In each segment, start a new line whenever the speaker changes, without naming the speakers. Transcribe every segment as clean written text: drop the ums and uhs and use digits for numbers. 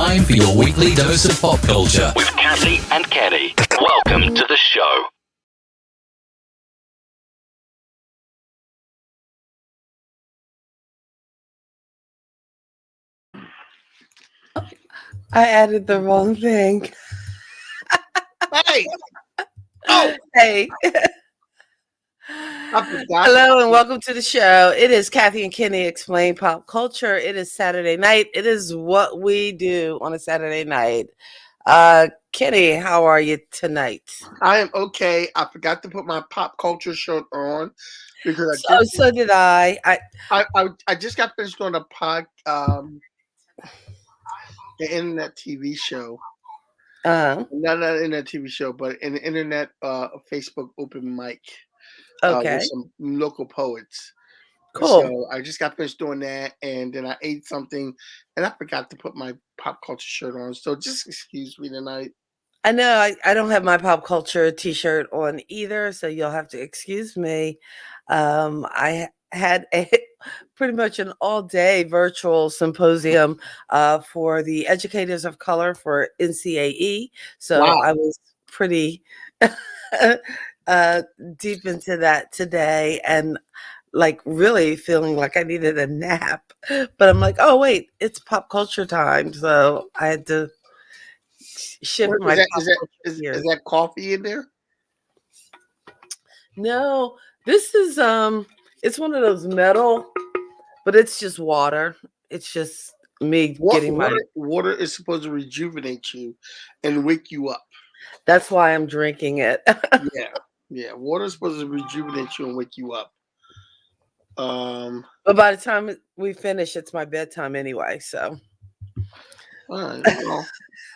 time for your weekly dose of pop culture
with Cassie and Kenny. Welcome to the show.
I added the wrong thing.
Hey! Oh!
Hey.
I forgot.
Hello and welcome to the show. It is Kathy and Kenny Explain Pop Culture. It is Saturday night. It is what we do on a Saturday night. Kenny, how are you tonight?
I am okay. I forgot to put my pop culture shirt on because
So did I.
I just got finished on the internet TV show. Not an internet TV show, but an internet Facebook open mic.
Okay.
With some local poets.
Cool.
So I just got finished doing that, and then I ate something, and I forgot to put my pop culture shirt on. So just excuse me tonight.
I know I don't have my pop culture t-shirt on either, so you'll have to excuse me. I had pretty much an all-day virtual symposium for the educators of color for NCAE. So
Wow.
I was pretty deep into that today and like really feeling like I needed a nap. But I'm like, oh wait, it's pop culture time. So I had to shift my
Is that coffee in there?
No, this is it's one of those metal, but it's just water. It's just me getting my
water is supposed to rejuvenate you and wake you up.
That's why I'm drinking it.
Yeah. Water is supposed to rejuvenate you and wake you up.
But by the time we finish, it's my bedtime anyway. So
all right, well,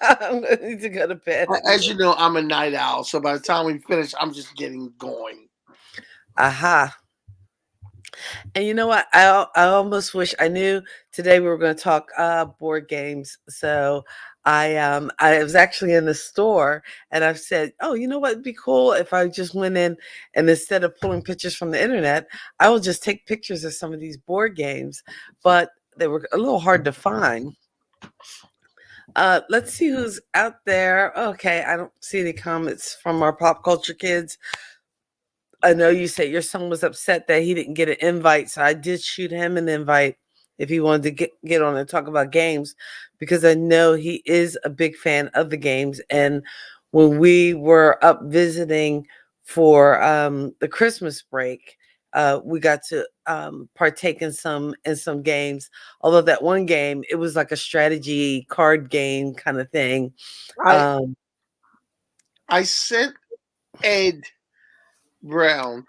I'm going to need to go to bed.
As you know, I'm a night owl, so by the time we finish, I'm just getting going.
Aha. And you know what? I almost wish I knew today we were going to talk board games. So I was actually in the store and I've said, oh, you know what would be cool if I just went in and instead of pulling pictures from the internet, I will just take pictures of some of these board games. But they were a little hard to find. Let's see who's out there. Okay, I don't see any comments from our pop culture kids. I know you said your son was upset that he didn't get an invite, so I did shoot him an invite if he wanted to get on and talk about games, because I know he is a big fan of the games. And when we were up visiting for the Christmas break, we got to partake in some
games.
Although that one game, it was like a strategy card game kind of thing.
I sent Ed Brown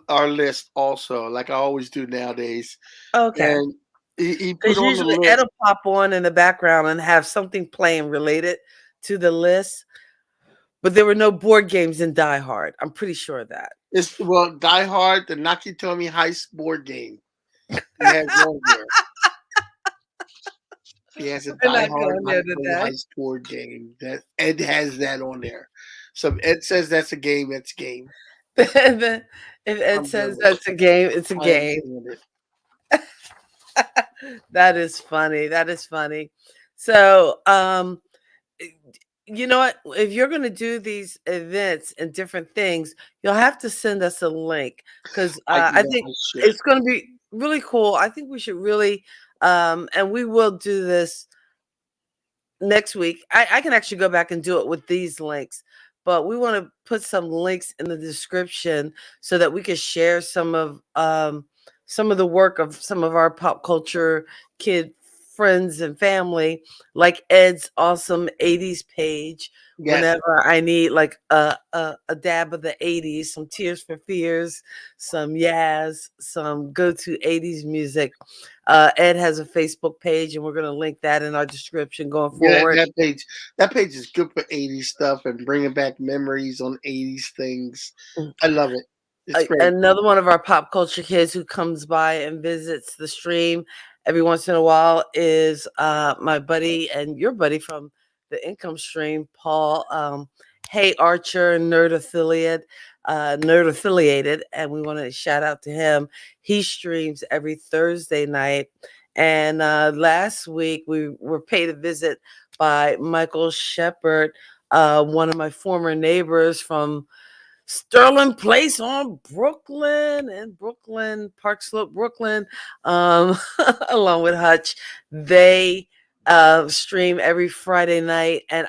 our list also, like I always do nowadays.
Okay.
And he put
Because
on the
usually
list.
it'll pop on in the background and have something playing related to the list. But there were no board games in Die Hard. I'm pretty sure of that.
Die Hard, the Nakatomi Heist board game. He has one there. He has a Die Hard Heist board game. That Ed has that on there. So if Ed says that's a game, that's a game.
If Ed says that's a game, it's a game. That is funny. That is funny. So, you know what? If you're going to do these events and different things, you'll have to send us a link because I think it's going to be really cool. I think we should really, and we will do this next week. I can actually go back and do it with these links, but we want to put some links in the description so that we can share some of the work of some of our pop culture kid friends and family, like Ed's awesome 80s page. Yes. Whenever I need like a dab of the 80s, some Tears for Fears, some Yaz, some go-to 80s music. Ed has a Facebook page, and we're going to link that in our description going forward.
That page is good for 80s stuff and bringing back memories on 80s things. I love it. It's great.
Another one of our pop culture kids who comes by and visits the stream every once in a while is my buddy and your buddy from the Income Stream, Paul. Hey Archer, nerd affiliated, and we want to shout out to him. He streams every Thursday night, And last week we were paid a visit by Michael Shepard, one of my former neighbors from Sterling Place on Brooklyn in Brooklyn, Park Slope, Brooklyn, along with Hutch. They stream every Friday night. And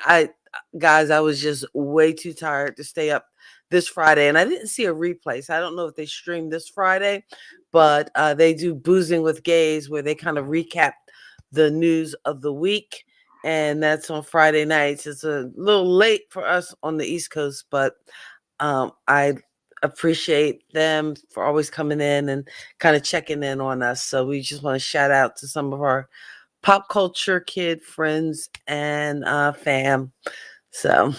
guys, I was just way too tired to stay up this Friday. And I didn't see a replay. So I don't know if they streamed this Friday, but they do Boozing with Gays, where they kind of recap the news of the week. And that's on Friday nights. It's a little late for us on the East Coast, but I appreciate them for always coming in and kind of checking in on us. So we just want to shout out to some of our pop culture kid friends and fam. So,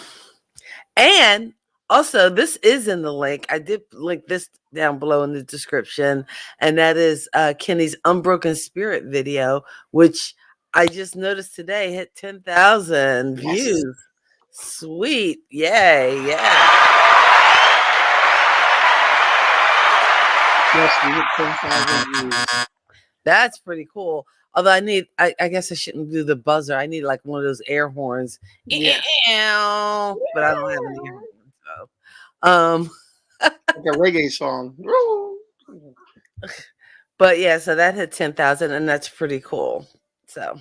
and also, this is in the link. I did link this down below in the description, and that is Kenny's Unbroken Spirit video, which I just noticed today hit 10,000 views. Sweet. Yay. Yeah.
Yes, we hit 10,000 views.
That's pretty cool. Although I guess I shouldn't do the buzzer. I need like one of those air horns.
Yeah.
But I don't have any air horns.
Like a reggae song.
But yeah, so that hit 10,000, and that's pretty cool. So,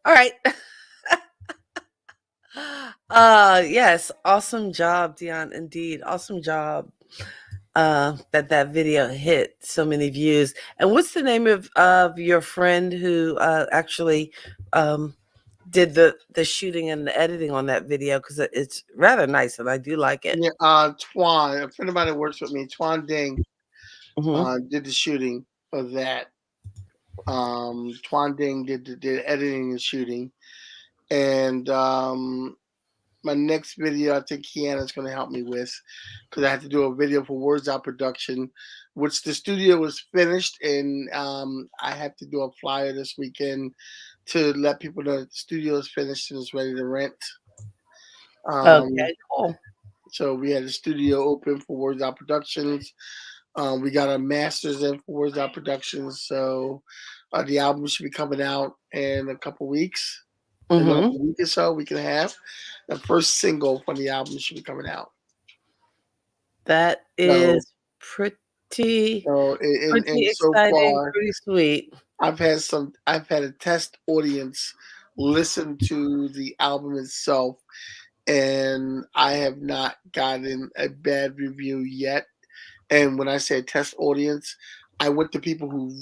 all right. Yes, awesome job, Dion. Indeed, awesome job. That video hit so many views. And what's the name of your friend who actually did the shooting and the editing on that video? Because it's rather nice and I do like it.
Yeah, Twan, a friend of mine that works with me, Twan Ding, did the shooting of that. Twan Ding did editing and shooting. And my next video, I think Kiana's going to help me with, because I had to do a video for Words Out Production, which the studio was finished, and I have to do a flyer this weekend to let people know that the studio is finished and is ready to rent.
Okay, cool.
So we had the studio open for Words Out Productions. We got our masters in for Words Out Productions, so the album should be coming out in a couple weeks. In a week or so, week and a half. The first single from the album should be coming out.
That is pretty
exciting,
so far, pretty sweet.
I've had a test audience listen to the album itself, and I have not gotten a bad review yet. And when I say test audience, I went to people who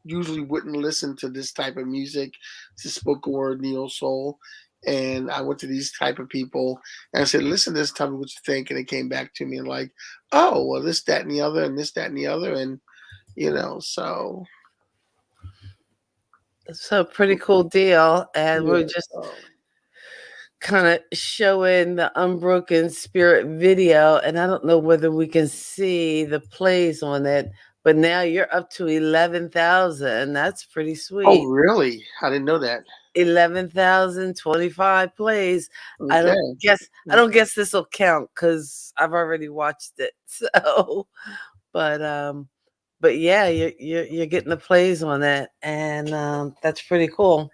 usually wouldn't listen to this type of music, to spoken word, neo soul. And I went to these type of people and I said, listen to this, tell me what you think. And they came back to me and like, oh, well, this, that, and the other, and this, that, and the other. And, so.
So pretty cool deal. And we're just kind of showing the Unbroken Spirit video. And I don't know whether we can see the plays on it, but now you're up to 11,000. That's pretty sweet.
Oh, really? I didn't know that.
11,025 plays. Okay. I don't guess this will count because I've already watched it. So, but yeah, you're getting the plays on that, and that's pretty cool.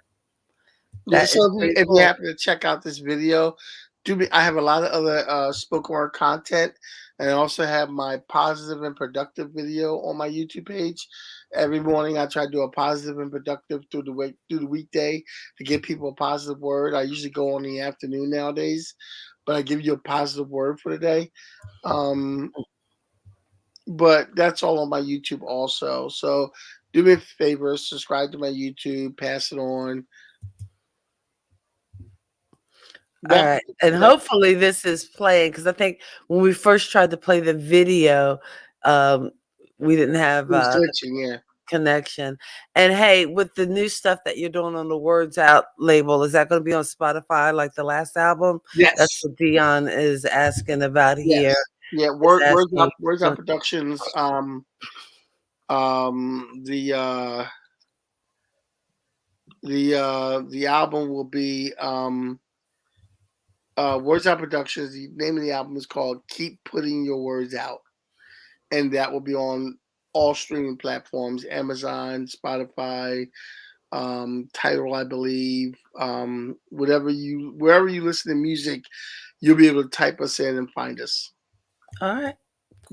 So if you happen to check out this video, I have a lot of other spoken word content, and I also have my positive and productive video on my YouTube page. Every morning I try to do a positive and productive through the weekday to give people a positive word. I usually go on the afternoon nowadays, but I give you a positive word for the day. But that's all on my YouTube also. So do me a favor, subscribe to my YouTube, pass it on.
All right. And hopefully this is playing, because I think when we first tried to play the video, we didn't have connection. And hey, with the new stuff that you're doing on the Words Out label, is that going to be on Spotify like the last album?
Yes.
That's what Dion is asking about here.
Yeah, Words Out Productions. The album will be Words Out Productions. The name of the album is called Keep Putting Your Words Out, and that will be on all streaming platforms: Amazon, Spotify, Title, I believe. Wherever you listen to music, you'll be able to type us in and find us.
All right.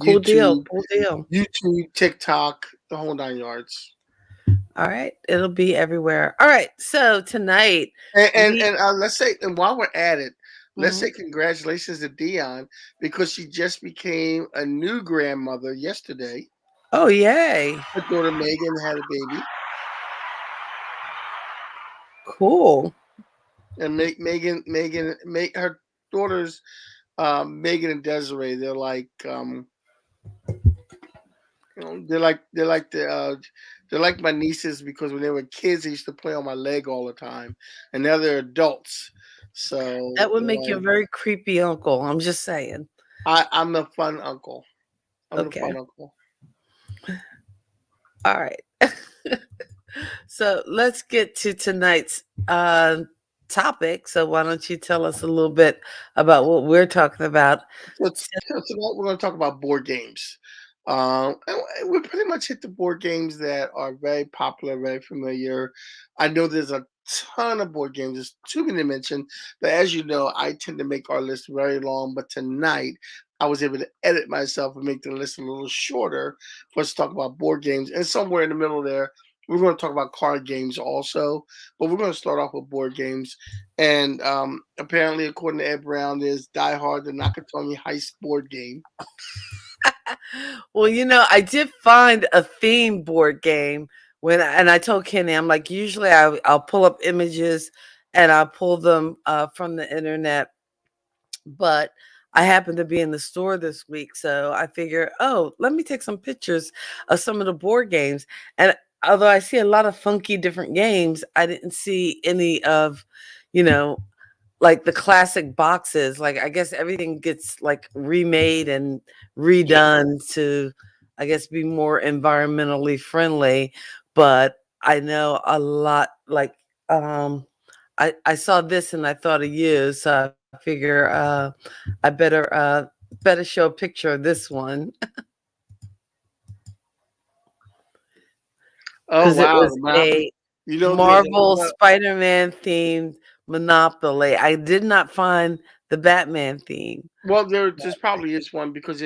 Cool deal.
YouTube,
Cool deal.
YouTube, TikTok, the whole 9 yards.
All right. It'll be everywhere. All right. So tonight
And
we.
let's say, and while we're at it, let's
Mhm.
say congratulations to Dion because she just became a new grandmother yesterday.
Oh, yay.
Her daughter Megan had a baby,
Cool.
and make her daughters, Megan and Desiree. They're like, they're like my nieces because when they were kids, they used to play on my leg all the time, and now they're adults.
That
So
would
they're
make you a
like,
very creepy uncle. I'm just saying.
I'm the fun uncle. I'm the
Okay.
fun uncle.
All right. So let's get to tonight's topic. So why don't you tell us a little bit about what we're talking about?
So tonight we're going to talk about board games. And we pretty much hit the board games that are very popular, very familiar. I know there's a ton of board games. There's too many to mention, but as you know, I tend to make our list very long. But tonight, I was able to edit myself and make the list a little shorter for us to talk about board games. And somewhere in the middle there, we're going to talk about card games also. But we're going to start off with board games. And apparently, according to Ed Brown, is Die Hard, the Nakatomi Heist board game.
Well, I did find a theme board game and I told Kenny, I'm like, usually I'll pull up images and I'll pull them from the internet, but I happened to be in the store this week, so I figure, oh, let me take some pictures of some of the board games. And although I see a lot of funky different games, I didn't see any of, you know, like the classic boxes. Like I guess everything gets like remade and
Yeah.
redone to, I guess, be more environmentally friendly. But I know a lot. Like I saw this and I thought of you, so I figure I better show a picture of this one
Oh
because it
wow,
was
the map.
a
There's
Marvel
a
Spider-Man themed Monopoly. I did not find the Batman theme.
well, there's probably is one because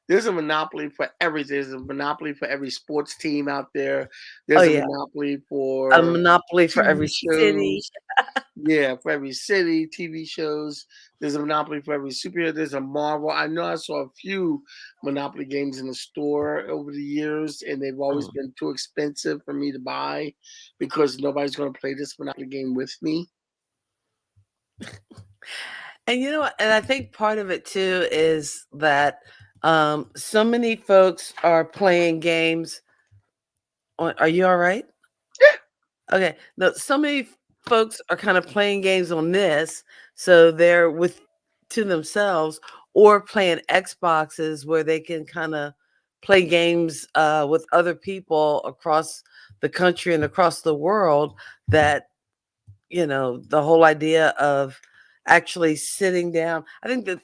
there's a monopoly for everything. There's a monopoly for every sports team out there.
Oh
There's a
yeah,
monopoly
a
for
monopoly for
TV
every city.
shows. Yeah, for every city, TV shows. There's a monopoly for every superhero. There's a Marvel. I know I saw a few Monopoly games in the store over the years, and they've always
Mm.
been too expensive for me to buy because nobody's going to play this Monopoly game with me.
And you know what? And I think part of it too is that so many folks are playing games. Are you all right? Okay. No, so many folks are kind of playing games on this, so they're with to themselves or playing Xboxes where they can kind of play games with other people across the country and across the world that the whole idea of actually sitting down. I think that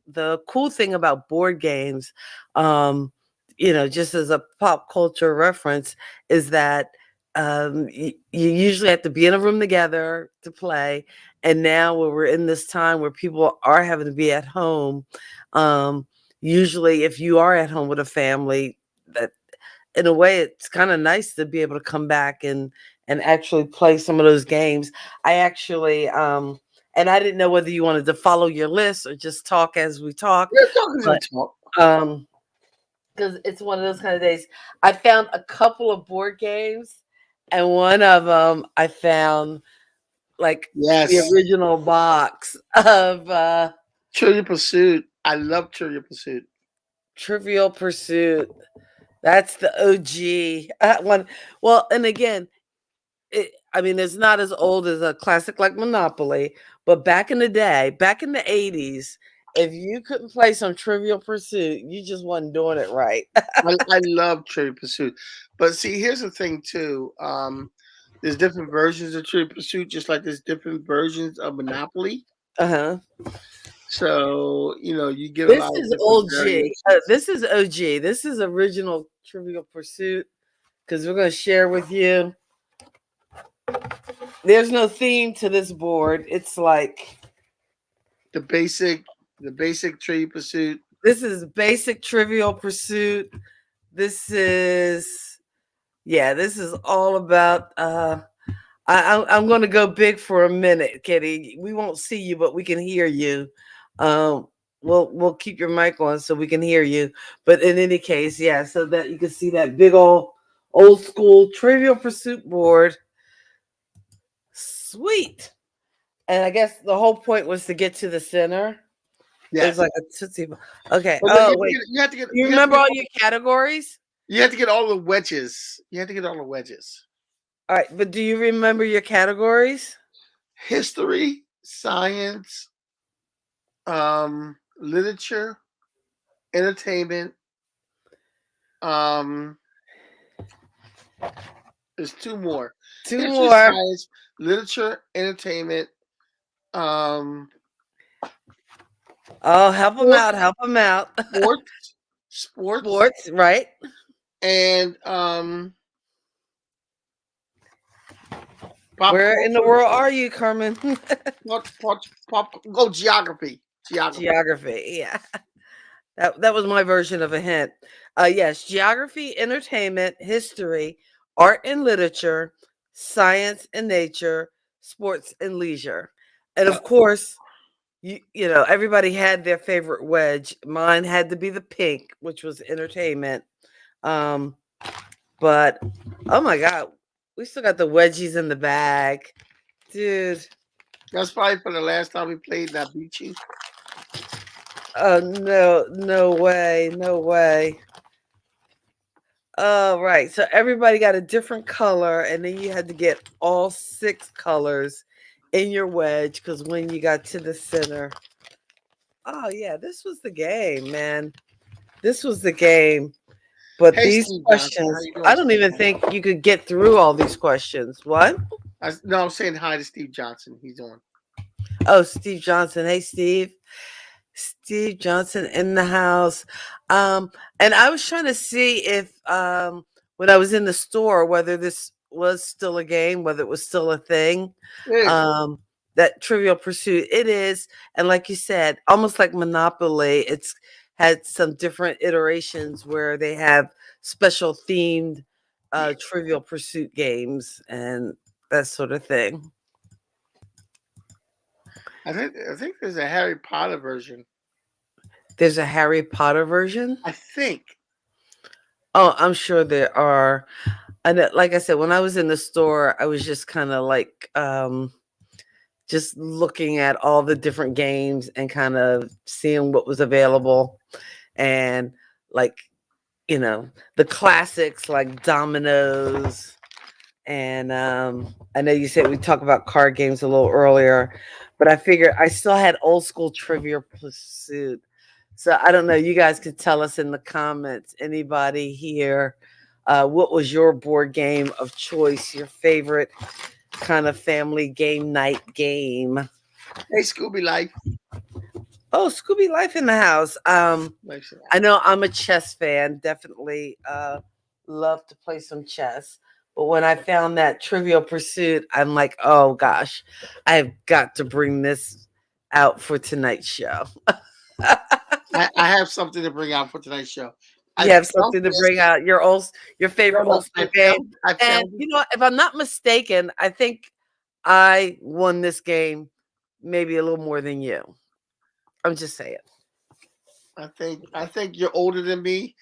the cool thing about board games, um, just as a pop culture reference, is that you usually have to be in a room together to play. And now, where we're in this time where people are having to be at home, um, usually, if you are at home with a family, that in a way, it's kind of nice to be able to come back and actually play some of those games. I actually and I didn't know whether you wanted to follow your list or just talk as we talk,
We're talking to
but
talk.
because it's one of those kind of days. I found a couple of board games, and one of them I found like the
Yes,
original box of
Trivial Pursuit. I love Trivial Pursuit.
Trivial Pursuit. That's the OG one. Well, and again, I mean, it's not as old as a classic like Monopoly, but back in the day, back in the 80s, if you couldn't play some Trivial Pursuit, you just wasn't doing it right.
I love Trivial Pursuit, but see, here's the thing too. There's different versions of Trivial Pursuit, just like there's different versions of Monopoly.
Uh-huh.
So you get a
This
lot of
is
different
OG.
variations.
This is OG. This is original Trivial Pursuit because we're going to share with you. There's no theme to this board. It's like
The basic trade pursuit.
this is basic Trivial Pursuit. This is this is all about I'm going to go big for a minute, Kitty. We won't see you, but we can hear you. Um, we'll keep your mic on so we can hear you. But in any case, yeah, so that you can see that big old school Trivial Pursuit board. Sweet. And I guess the whole point was to get to the center.
Yes.
It's like a tootsie ball. Okay.
But
Wait.
you have to get.
You remember all your categories?
You have to get all the wedges. You have to get all the wedges.
All right, but do you remember your categories?
History, science, literature, entertainment. There's two more. History, science, literature, entertainment.
Oh, help them out! Help them out!
Sports,
right?
And
where in the world are you, Carmen?
Go geography.
Geography, yeah. That was my version of a hint. Yes, geography, entertainment, history, art and literature, science and nature, sports and leisure. And of course, you know, everybody had their favorite wedge. Mine had to be the pink, which was entertainment. But oh my God, we still got the wedgies in the bag. Dude.
That's probably for the last time we played that beat you.
Oh no way. Oh right. So everybody got a different color, and then you had to get all 6 colors in your wedge because when you got to the center. Oh yeah, this was the game, man. This was the game. But these
Steve
questions, I don't even think you could get through all these questions. What?
No, I'm saying hi to Steve Johnson. He's on.
Oh, Steve Johnson. Hey, Steve. Steve Johnson in the house. And I was trying to see if when I was in the store, whether this was still a game, whether it was still a thing. That Trivial Pursuit, it is. And like you said, almost like Monopoly, it's had some different iterations where they have special themed Trivial Pursuit games and that sort of thing.
I think there's a Harry Potter version.
There's a Harry Potter version?
I think.
Oh, I'm sure there are. And like I said, when I was in the store, I was just kind of like just looking at all the different games and kind of seeing what was available. And like, you know, the classics like Dominoes. And I know you said we talked about card games a little earlier, but I figured I still had old school Trivial Pursuit. So I don't know. You guys could tell us in the comments. Anybody here? What was your board game of choice? Your favorite kind of family game night game?
Hey, Scooby Life.
Oh, Scooby Life in the house. I know I'm a chess fan. Definitely love to play some chess. But when I found that Trivial Pursuit, I'm like, oh gosh, I've got to bring this out for tonight's show.
I have something to bring out for tonight's show.
You have something to bring out, your favorite old school game. And you know, if I'm not mistaken, I think I won this game maybe a little more than you. I'm just saying.
I think you're older than me,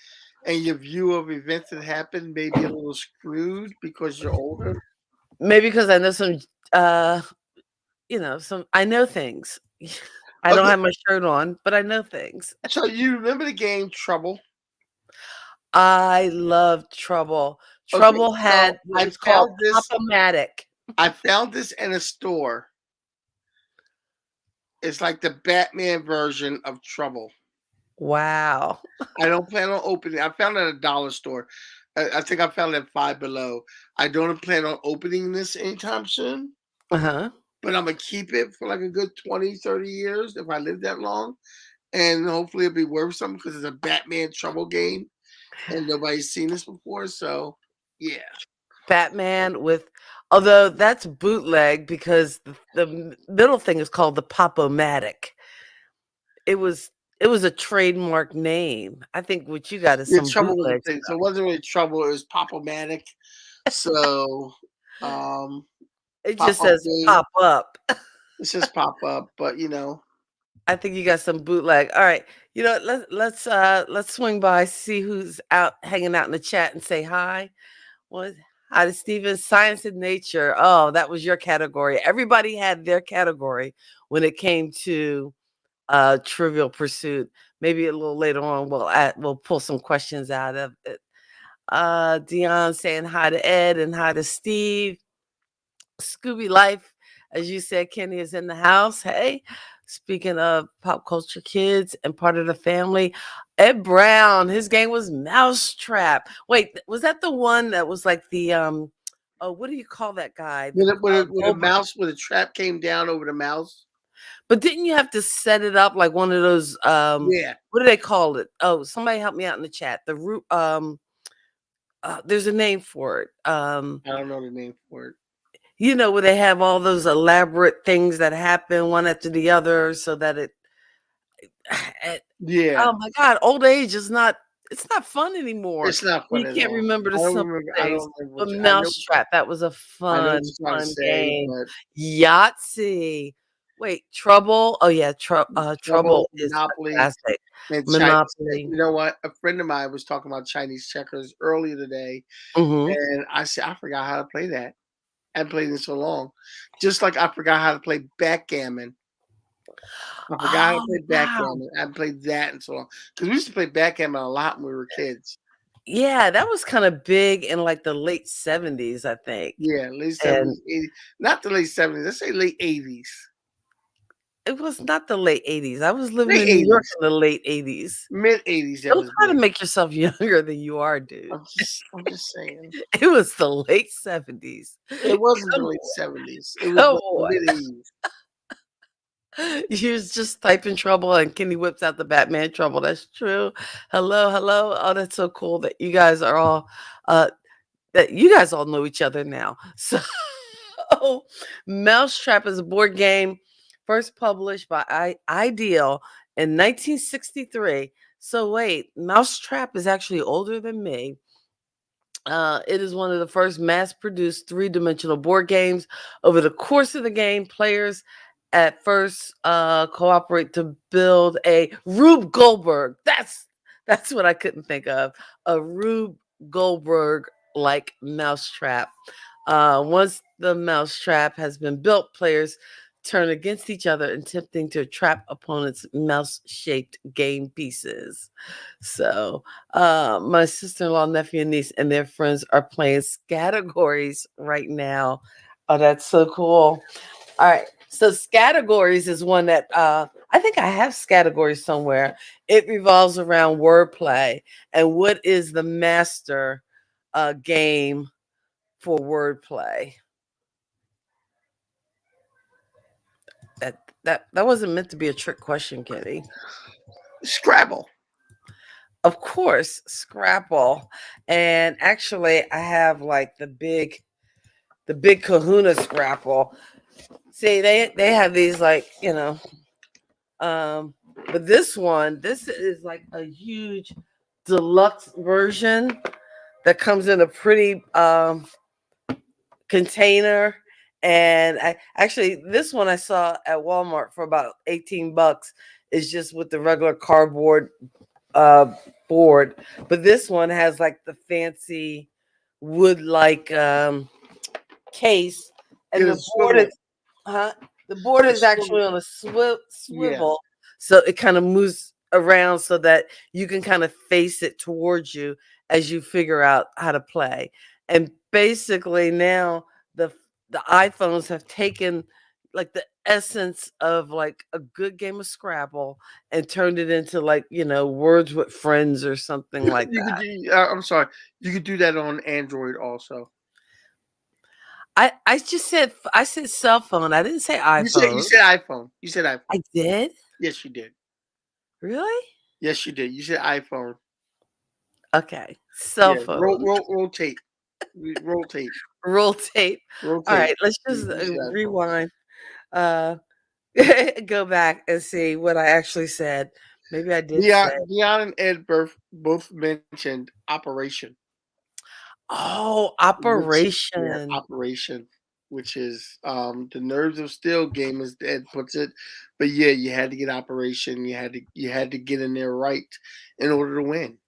and your view of events that happened may be a little screwed because you're older.
Maybe because I know some, I know things. I don't have my shirt on, but I know things.
So you remember the game Trouble?
I love Trouble. Trouble had what's called Pop-O-Matic.
I found this in a store. It's like the Batman version of Trouble.
Wow.
I don't plan on opening. I found it at a dollar store. I think I found it at Five Below. I don't plan on opening this anytime soon.
Uh-huh.
But I'm going to keep it for like a good 20, 30 years if I live that long. And hopefully it'll be worth something because it's a Batman Trouble game. And nobody's seen this before. So, yeah.
Batman with Although that's bootleg because the middle thing is called the Pop-O-Matic. It was it was a trademark name. I think what you got is
Yeah,
some
trouble was the
bootleg
thing. So
stuff.
it wasn't really trouble, it was Pop-O-Matic. So
It
pop
just
up
says
game.
pop up.
It's just pop up, but
I think you got some bootleg. All right. You know, let's swing by, see who's out hanging out in the chat and say hi. What Hi to Steven. Science and nature. Oh, that was your category. Everybody had their category when it came to Trivial Pursuit. Maybe a little later on we'll pull some questions out of it. Dion saying hi to Ed and hi to Steve. Scooby Life, as you said, Kenny is in the house. Hey, speaking of pop culture kids and part of the family, Ed Brown, his game was Mousetrap. Wait, was that the one that was like the oh, what do you call that guy? The
with a
Goldberg.
mouse, with a trap came down over the mouse.
But didn't you have to set it up like one of those
Yeah,
what do they call it? Oh, somebody help me out in the chat. The root there's a name for it.
I don't know the name for it.
You know, where they have all those elaborate things that happen one after the other so that
Yeah,
oh my God, old age is not, it's not fun anymore.
it's not fun
You
at
can't
all.
remember the
I don't
simple
remember. I
things.
don't remember.
But
I know.
Mousetrap, that was a
I know what
fun,
you're trying to
fun
say,
game.
but
Yahtzee. Wait, Trouble? Oh yeah, Trouble
Trouble,
is
Monopoly,
fantastic.
and Chinese.
Monopoly.
You know what? A friend of mine was talking about Chinese checkers earlier today,
Mhm.
and I said I forgot how to play that. I haven't played it in so long. Just like I forgot how to play backgammon. I forgot how to
Oh,
play
wow.
backgammon. I haven't played that in so long because we used to play backgammon a lot when we were kids.
Yeah, that was kind of big in like the late 70s, I think.
Yeah, late
And
70s, 80s. Not the late 70s. Let's say late 80s.
it was not the late 80s. I was living
Late
in New York
80s.
in the late 80s.
Mid 80s that
Don't
was
try to
big.
make yourself younger than you are, dude.
I'm just saying.
It was the late 70s.
It wasn't the
Come
late 70s. It was
come
the mid
on.
80s.
You was just typing trouble and Kenny whips out the Batman trouble. That's true. Hello, hello. Oh, that's so cool that you guys are all that you guys all know each other now. So Mousetrap is a board game first published by Ideal in 1963. So wait, Mousetrap is actually older than me. It is one of the first mass-produced three-dimensional board games. Over the course of the game, players at first cooperate to build a Rube Goldberg. That's what I couldn't think of. A Rube Goldberg like mousetrap. Once the mousetrap has been built, players turn against each other, attempting to trap opponents' mouse-shaped game pieces. So my sister-in-law, nephew, and niece, and their friends are playing Scattergories right now. Oh, that's so cool. All right. So Scattergories is one that I think I have Scattergories somewhere. It revolves around wordplay and what is the master game for wordplay. That wasn't meant to be a trick question, Kitty.
Scrabble.
Of course, Scrabble. And actually, I have like the big kahuna Scrabble. See, they have these like, but this is like a huge deluxe version that comes in a pretty container. And this one I saw at Walmart for about 18 bucks is just with the regular cardboard uh board, but this one has like the fancy wood like case,
Yeah,
and
the
the board
swivel.
is huh the board
The
is
swivel.
actually on a
Yeah.
swivel, so it kind of moves around so that you can kind of face it towards you as you figure out how to play. And basically now the the iPhones have taken like the essence of like a good game of Scrabble and turned it into like, words with friends or something like
You could
that.
do, I'm sorry. You could do that on Android also.
I said cell phone. I didn't say
You
iPhone.
said iPhone. You said iPhone.
I did?
Yes, you did.
Really?
Yes, you did. You said iPhone.
Okay. Cell
Yeah.
phone.
Rotate. Rotate.
Roll tape. All
Rotate.
right, let's just
Use your iPhone.
rewind. Uh, go back and see what I actually said. Maybe I did say.
Dion and Ed both mentioned Operation,
Oh,
which yeah,
Operation.
Operation, which is the Nerves of Steel game, as Ed puts it. But yeah, you had to get Operation. You had to get in there right in order to win.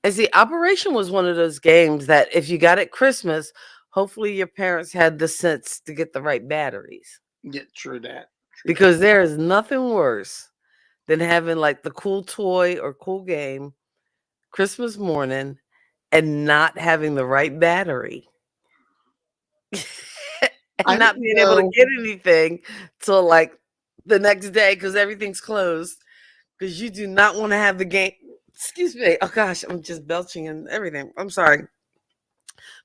And see, Operation was one of those games that if you got at Christmas, hopefully your parents had the sense to get the right batteries.
Yeah, true that. True that.
Because there is nothing worse than having like the cool toy or cool game Christmas morning and not having the right battery and
I
not
didn't
being able to
know.
get anything till like the next day because everything's closed. Because you do not want to have the game. Excuse me. Oh gosh, I'm just belching and everything. I'm sorry.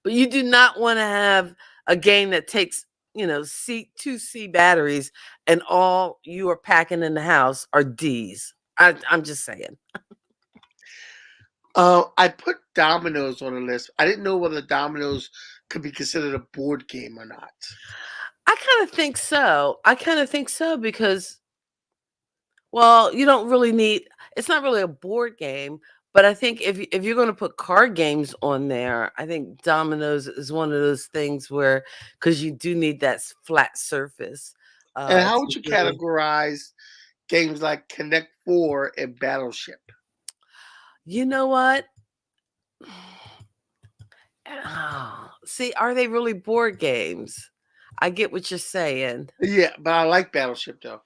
But you do not want to have a game that takes, two C batteries and all you are packing in the house are D's. I'm just saying.
I put Dominoes on the list. I didn't know whether Dominoes could be considered a board game or not.
I kind of think so. I kind of think so because, well, you don't really need. It's not really a board game, but I think if you're going to put card games on there, I think Dominoes is one of those things where because you do need that flat surface.
And how would
To
you
really,
categorize games like Connect Four and Battleship?
you know what? See, are they really board games? I get what you're saying,
Yeah, but I like Battleship though.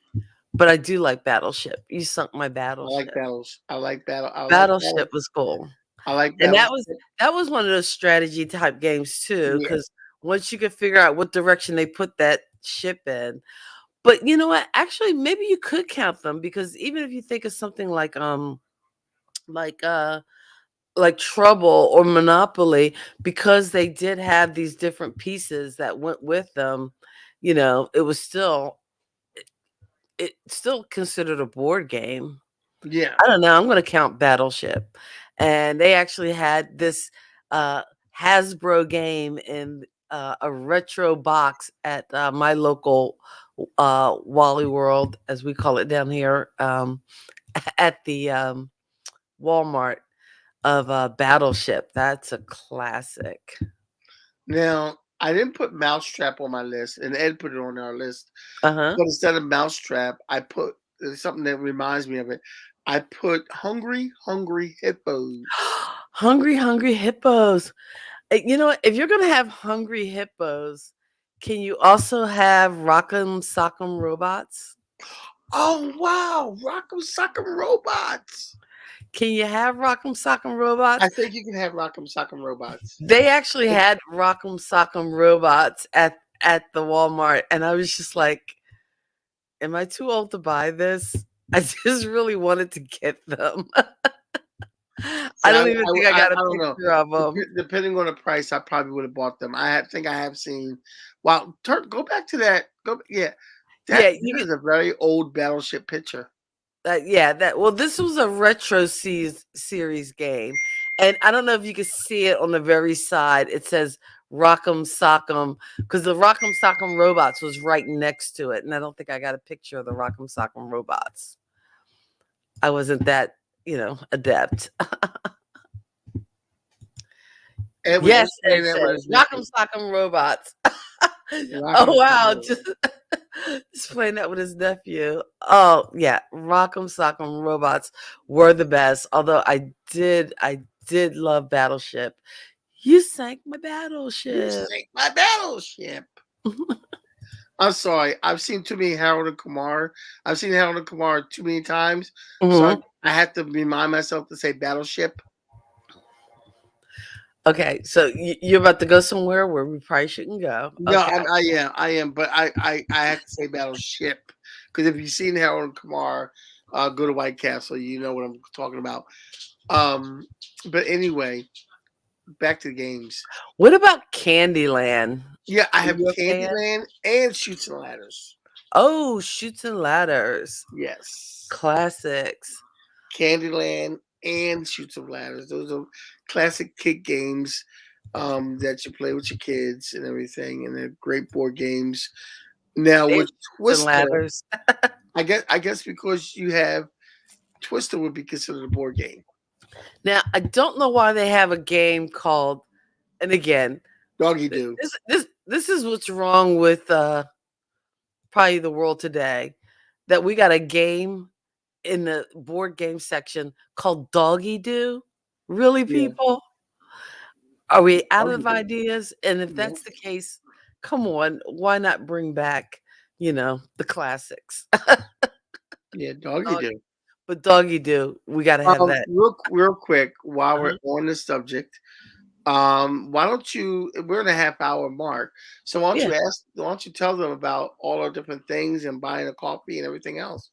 but I do like Battleship. You sunk my
I like
Battleship.
battles. I like battle. I like
Battleship
battle.
was cool.
I like
And
Battleship.
that was one of those strategy type games too,
Yeah.
because once you could figure out what direction they put that ship in. But you know what? Actually, maybe you could count them because even if you think of something like like Trouble or Monopoly, because they did have these different pieces that went with them, it was still considered a board game.
Yeah.
I don't know. I'm going to count Battleship. And they actually had this uh, Hasbro game in a retro box at my local Wally World, as we call it down here, at the Walmart of Battleship. That's a classic.
Now I didn't put Mousetrap on my list, and Ed put it on our list.
Uh huh.
But instead of Mousetrap, I put something that reminds me of it. I put Hungry Hungry Hippos.
Hungry, hungry hippos. You know what? If you're gonna have hungry hippos, can you also have Rock'em Sock'em Robots?
Oh wow, Rock'em Sock'em Robots.
Can you have Rock'em Sock'em
I
Robots?
think you can have Rock'em Sock'em Robots.
They actually had Rock'em Sock'em Robots at the Walmart, and I was just like, "Am I too old to buy this?" I just really wanted to get them.
See,
I don't even think I got a
I don't know.
picture of them.
Depending on the price, I probably would have bought them. Think I have seen. Wow, go back to that. Yeah,
Yeah,
that is a very old Battleship picture.
yeah, this was a retro series game. And I don't know if you can see it on the very side. It says Rock'em Sock'em because the Rock'em Sock'em Robots was right next to it. And I don't think I got a picture of the Rock'em Sock'em Robots. I wasn't that, adept.
Ed was
Yes,
just
it
playing that with
says
his
Rock'em
nephew.
Sock'em Robots.
Rock'em
Oh wow,
Sock'em.
just playing that with his nephew. Oh yeah, Rock'em Sock'em Robots were the best. Although I did love Battleship. You sank my
You
battleship.
sank my battleship. I'm sorry. I've seen too many Harold and Kumar. I've seen Harold and Kumar too many times, so
Mhm.
I have to remind myself to say Battleship.
Okay, so you're about to go somewhere where we probably shouldn't go.
No,
Okay.
I am, but I have to say Battleship because if you've seen Harold and Kumar, go to White Castle, you know what I'm talking about. Um, but anyway, back to the games.
What about Candyland?
Yeah, I
Are
have
you a fan?
Candyland and Shoots and Ladders.
Oh, Shoots and Ladders.
Yes,
Classics.
Candyland and Shoots and Ladders. Those are classic kid games. that you play with your kids and everything, and they're great board games. Now with
And
Twister,
ladders.
I guess because you have Twister would be considered a board game.
Now I don't know why they have a game called. And again,
Doggy do.
this is what's wrong with probably the world today. That we got a game in the board game section called Doggy Do. Really,
Yeah,
people? Are we out
Doggy
of
do.
ideas? And if
Yeah,
that's the case, come on, why not bring back, the classics?
yeah, Doggy
Dog,
do.
but Doggy Do, we got to have that.
Real quick, while we're
Uh-huh.
on the subject, why don't you? We're in a half hour mark, so
Yeah.
why don't you tell them about all our different things and buying a coffee and everything else?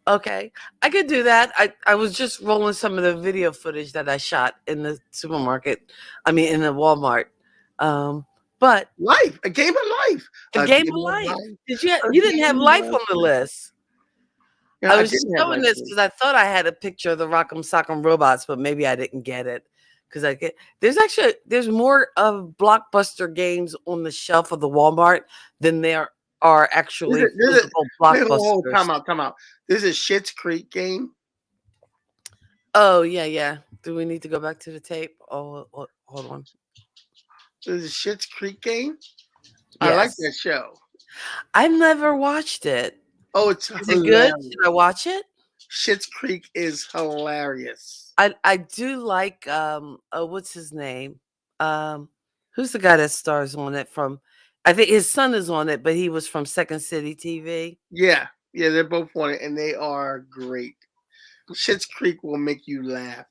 Okay, I could do that. I was just rolling some of the video footage that I shot in the supermarket. I mean, in the Walmart. Um, but
Life, a game of life,
a
a
game
game
of
of
life.
life, a
You didn't have
game
life
of
on the
life.
list.
Yeah,
I
I
was
didn't have
showing
life.
this because I thought I had a picture of the Rock'em Sock'em Robots, but maybe I didn't get it because there's more of blockbuster games on the shelf of the Walmart than there are actually
There's a
physical
wait, hold,
blockbusters.
time out. There's a Schitt's Creek game.
Oh yeah, yeah. Do we need to go back to the tape? Oh, hold on.
There's a Schitt's Creek game. I like
Yes,
that show.
I've never watched it.
Oh, it's
Is it good? Should I
hilarious.
watch it?
Schitt's Creek is hilarious.
I do like oh, what's his name? Um who's the guy that stars on it from I think his son is on it, but he was from Second City TV.
Yeah, yeah, they're both on it, and they are great. Schitt's Creek will make you laugh,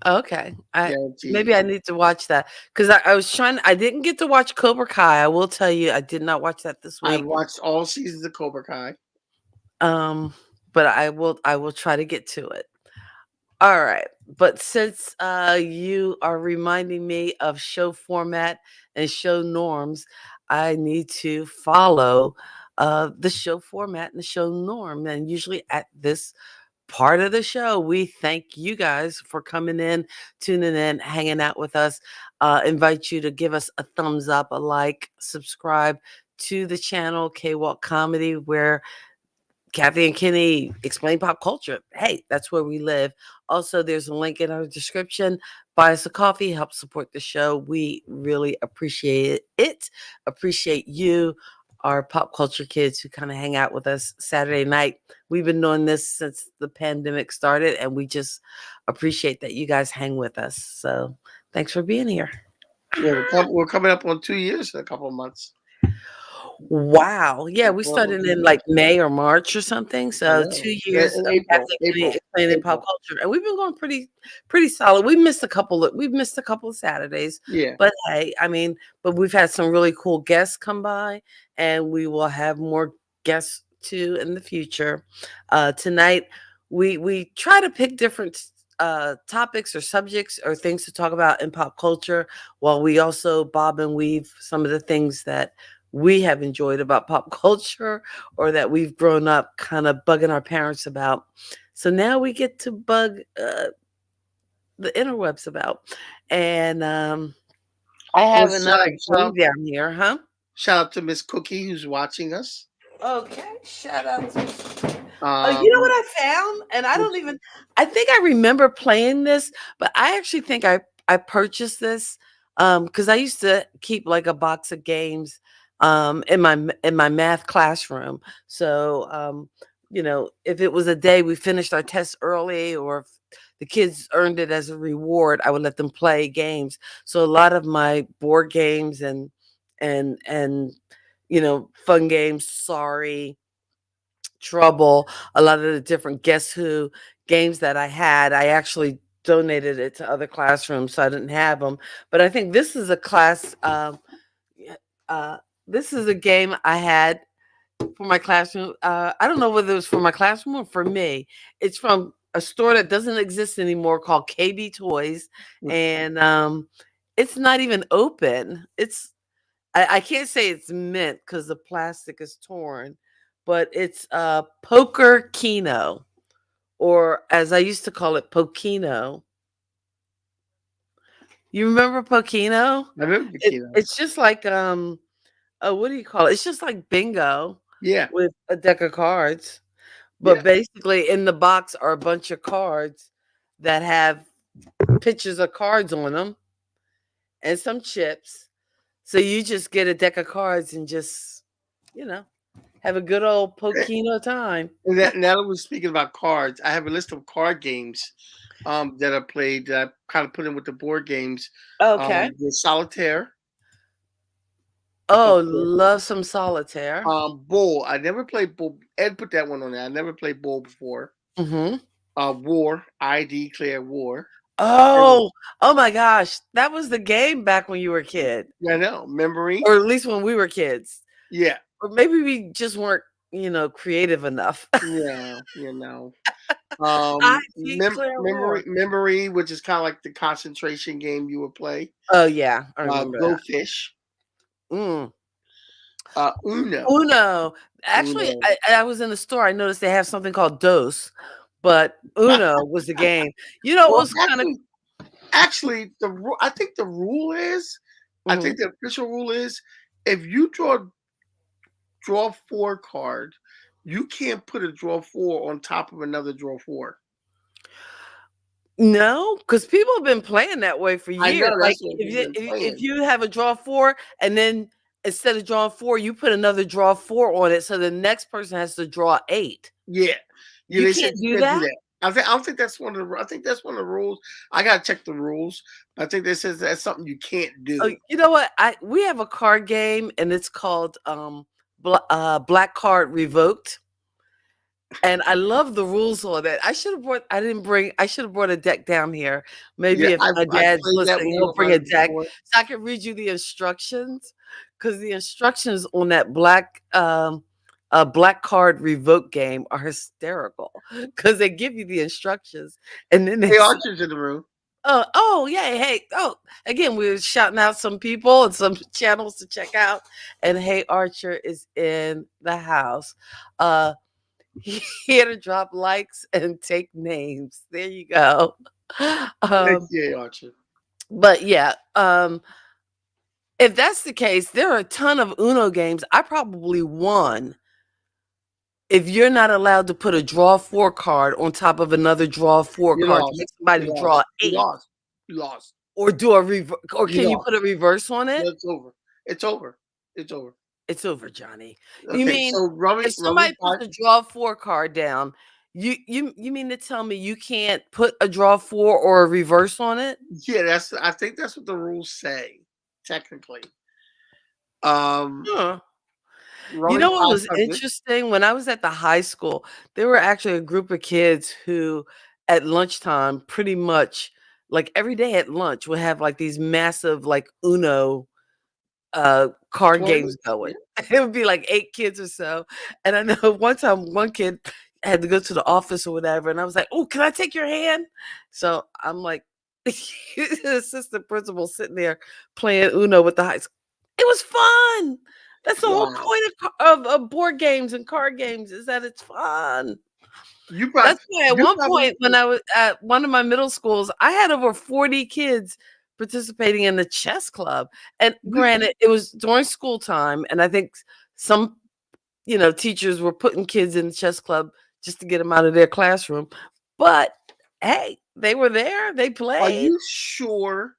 Okay. I
guaranteed.
maybe I need to watch that because I didn't get to watch Cobra Kai. I will tell you I did not watch that this
I've
week.
watched all seasons of Cobra Kai.
But I will try to get to it. All right. But since you are reminding me of show format and show norms, I need to follow the show format and the show norm. And usually at this part of the show, we thank you guys for coming in, tuning in, hanging out with us. Invite you to give us a thumbs up, a like, subscribe to the channel K Walk Comedy, where Kathy and Kenny explain pop culture. Hey, that's where we live. Also, there's a link in our description. Buy us a coffee, help support the show. We really appreciate it. Appreciate you, our pop culture kids who kind of hang out with us Saturday night. We've been doing this since the pandemic started, and we just appreciate that you guys hang with us. So thanks for being here.
Yeah, we're coming up on 2 years in a couple of months.
Wow. Yeah, we
Well,
started in like May or March or something.
I
So
know.
2 years
In
of
April,
ethically explaining pop culture. And we've been going pretty solid. We've missed a couple of Saturdays.
Yeah,
But hey, I mean, but we've had some really cool guests come by, and we will have more guests too in the future. Tonight we try to pick different topics or subjects or things to talk about in pop culture, while we also bob and weave some of the things that we have enjoyed about pop culture or that we've grown up kind of bugging our parents about. So now we get to bug the interwebs about. And I
well,
have another game down here, huh?
shout out to Miss Cookie who's watching us.
Okay, shout out to. You know what
Um,
I found? And I think I remember playing this, but I actually think I purchased this because I used to keep like a box of games in my math classroom. So if it was a day we finished our tests early, or if the kids earned it as a reward, I would let them play games. So a lot of my board games and fun games, sorry, trouble, a lot of the different Guess Who games that I had, I actually donated it to other classrooms, so I didn't have them. But I think this is a class. Yeah, this is a game I had for my classroom. I don't know whether it was for my classroom or for me. It's from a store that doesn't exist anymore called KB Toys, and it's not even open. I can't say it's mint because the plastic is torn, but it's poker keno, or as I used to call it, pokino. You remember Pokino?
I remember Bikino.
It's just like oh, what do you call it? It's just like bingo
Yeah,
with a deck of cards.
yeah.
But basically in the box are a bunch of cards that have pictures of cards on them and some chips. So you just get a deck of cards and just, you know, have a good old Pokino time.
And now that we're speaking about cards, I have a list of card games that I played that I kind of put in with the board games.
Okay.
The solitaire, of
Oh,
course.
love some solitaire.
Bull. I never played bull. Ed put that one on there. I never played bull before.
Mhm.
War. I declare war. And
Oh, oh my gosh. That was the game back when you were a kid,
I know memory.
or at least when we were kids.
Yeah.
Or maybe we just weren't, creative enough.
Yeah.
I declare war.
Memory, which is kind of like the concentration game you would play.
Oh yeah, I remember
Go
that.
fish.
Mm.
Uno.
Uno. Actually,
Uno.
I was in the store. I noticed they have something called Dos, but Uno was the game. You know, it
Well,
was kind of.
actually, I think the rule is, I
Mhm.
think the official rule is, if you draw four card, you can't put a draw four on top of another draw four.
No, because people have been playing that way for
I know
years. Like
that's what
if
people
you
been
if
playing.
you have a draw four and then instead of drawing four, you put another draw four on it, so the next person has to draw eight.
Yeah, yeah.
You
They said
can't
you
do
can't do
that?
that. I don't think that's one of the. I think that's one of the rules. I gotta check the rules. I think they says that's something you can't
Oh,
do.
you know what? We have a card game and it's called Black Card Revoked. And I love the rules on it. I should have brought a deck down here.
Yeah,
Maybe if my
I've
dad's
played that
listening,
one
he'll
with
bring
my
a deck
before.
so I can read you the instructions. Because the instructions on that black card revoke game are hysterical. Because they give you the instructions and then they
Hey,
say,
Archer's in the room.
oh yeah, hey, oh, again, we were shouting out some people and some channels to check out. And Hey Archer is in the house. Here to drop likes and take names. There you go.
Thanks,
Um,
yeah, Archer.
but yeah, if that's the case, there are a ton of Uno games. I probably won if you're not allowed to put a draw four card on top of another draw four
You
card to
lost.
make
You
somebody draw
lost. You
eight,
lost. You lost.
or do a reverse, or
You
can you
lost.
put a reverse on it?
No, it's over. It's over. It's over.
It's over, Johnny. You
Okay,
mean
so
if
Rummy
somebody puts
five.
a draw four card down, you mean to tell me you can't put a draw four or a reverse on it?
Yeah, I think that's what the rules say, technically. Um,
Huh. You
Rummy
know what
five
was
hundred.
interesting? When I was at the high school, there were actually a group of kids who at lunchtime pretty much like every day at lunch would have like these massive like Uno card games
Tournaments.
going.
Yeah.
It would be like 8 kids or so. And I know one time one kid had to go to the office or whatever, and I was like, "Oh, can I take your hand?" So I'm like, the assistant principal sitting there playing Uno with the high school. It was fun. That's the whole
Wow.
point of board games and card games is that it's fun.
You probably
That's why at
you
one
probably
point when I was at one of my middle schools, I had over 40 kids participating in the chess club. And
you,
granted, it was during school time, and I think some, teachers were putting kids in the chess club just to get them out of their classroom. But hey, they were there, they
are
played.
you sure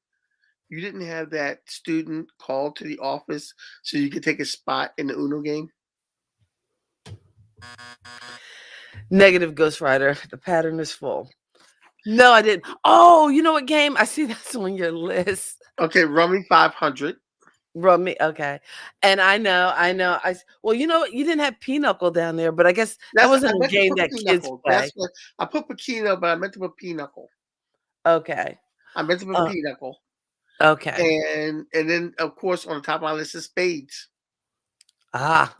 you didn't have that student called to the office so you could take a spot in the Uno game?
Negative Ghost Rider. The pattern is full. No, I didn't. Oh, you know what game? I see that's on your list.
Okay, Rummy 500.
Rummy, okay. And well, you know what? You didn't have Pinochle down there, but I guess that
I
wasn't a
meant to
game
put
that kids
Pinochle.
play.
That's what I put Pekino, but I meant to put Pinochle.
Okay.
I meant to put
Uh,
Pinochle.
okay.
And then of course on the top of my list is Spades.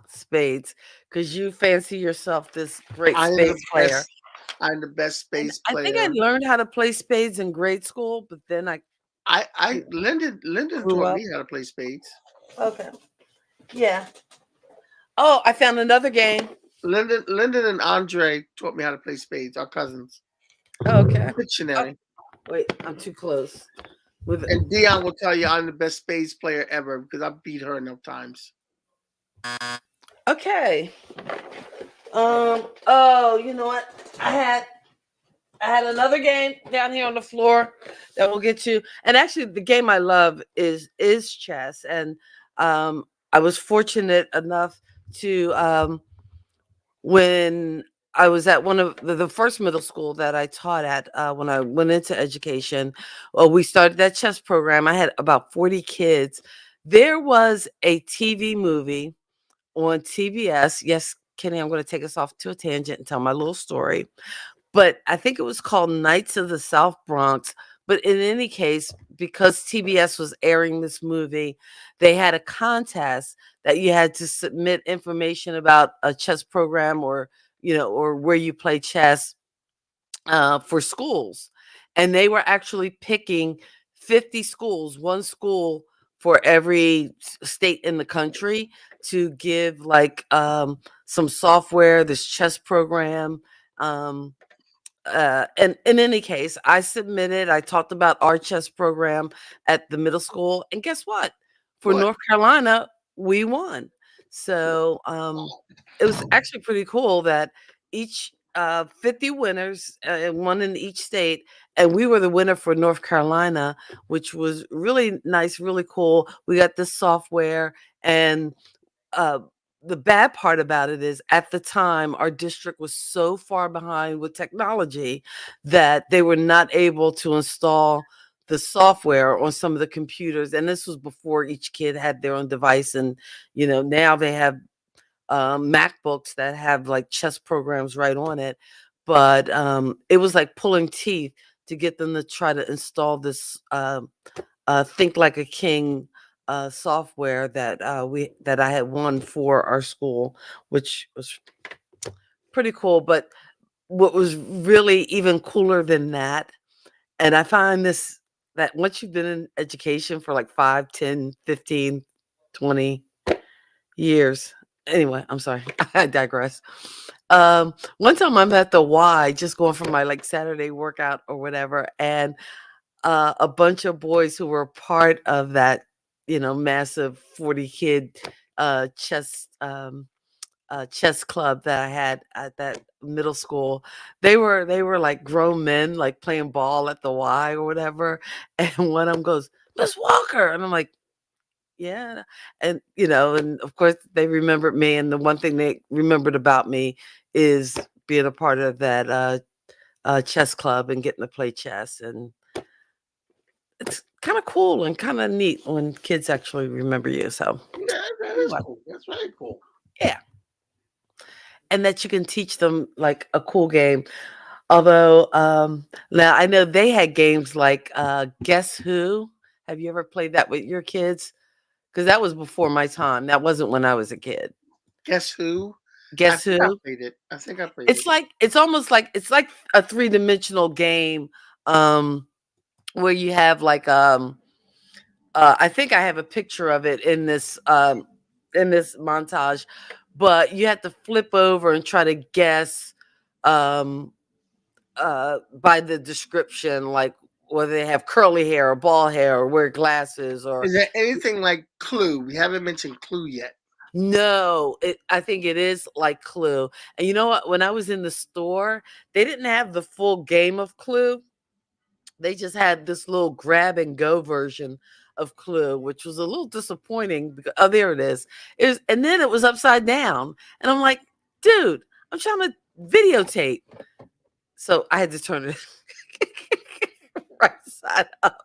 Spades. Because you fancy yourself this great
I am the
spades player.
best. I'm the best
And
spades
I think I
player.
learned how to play spades in grade school, but then I
Lyndon
grew
taught
up.
me how to play spades.
Okay. Yeah. Oh, I found another game.
Lyndon and Andre taught me how to play spades, our cousins.
Okay. Oh,
Dictionary.
wait, I'm too close. With
And Dion will tell you I'm the best spades player ever because I've beat her enough times.
okay. Oh, you know what? I had another game down here on the floor that we'll get to. And actually the game I love is chess. And I was fortunate enough to when I was at one of the first middle school that I taught at when I went into education. Well, we started that chess program. I had about 40 kids. There was a TV movie on TBS. Yes, Kenny, I'm going to take us off to a tangent and tell my little story. But I think it was called Knights of the South Bronx. But in any case, because TBS was airing this movie, they had a contest that you had to submit information about a chess program or, or where you play chess for schools. And they were actually picking 50 schools, one school for every state in the country to give like some software, this chess program. Um, and in any case, I talked about our chess program at the middle school. And guess what? For
What?
North Carolina, we won. So it was actually pretty cool that each 50 winners, one in each state, and we were the winner for North Carolina, which was really nice, really cool. We got this software, and uh, the bad part about it is at the time our district was so far behind with technology that they were not able to install the software on some of the computers, and this was before each kid had their own device. And now they have MacBooks that have like chess programs right on it. But it was like pulling teeth to get them to try to install this Think Like a King software that I had won for our school, which was pretty cool. But what was really even cooler than that, and I find this that once you've been in education for like 5, 10, 15, 20 years. Anyway, I'm sorry. I digress. One time I'm at the Y just going for my like Saturday workout or whatever, and a bunch of boys who were part of that, massive 40 kid chess chess club that I had at that middle school. They were like grown men, like playing ball at the Y or whatever. And one of them goes, "Miss Walker," and I'm like, "Yeah." And and of course they remembered me. And the one thing they remembered about me is being a part of that chess club and getting to play chess. And it's kind of cool and kind of neat when kids actually remember you. So,
Yeah, that is
anyway,
cool. That's very cool.
yeah. And that you can teach them like a cool game. Although, now I know they had games like Guess Who. Have you ever played that with your kids? Because that was before my time. That wasn't when I was a kid.
Guess who? I
Guess
think I
Who?
played it. I think I played it.
It's almost like it's like a three-dimensional game, um, where you have like I think I have a picture of it in this montage, but you have to flip over and try to guess um by the description, like whether they have curly hair or bald hair or wear glasses or
Is there anything like Clue? We haven't mentioned Clue yet.
no. I think it is like Clue. And you know what? When I was in the store, they didn't have the full game of Clue. They just had this little grab and go version of Clue, which was a little disappointing. Because, oh, there it is. And then it was upside down, and I'm like, dude, I'm trying to videotape, so I had to turn it right side up.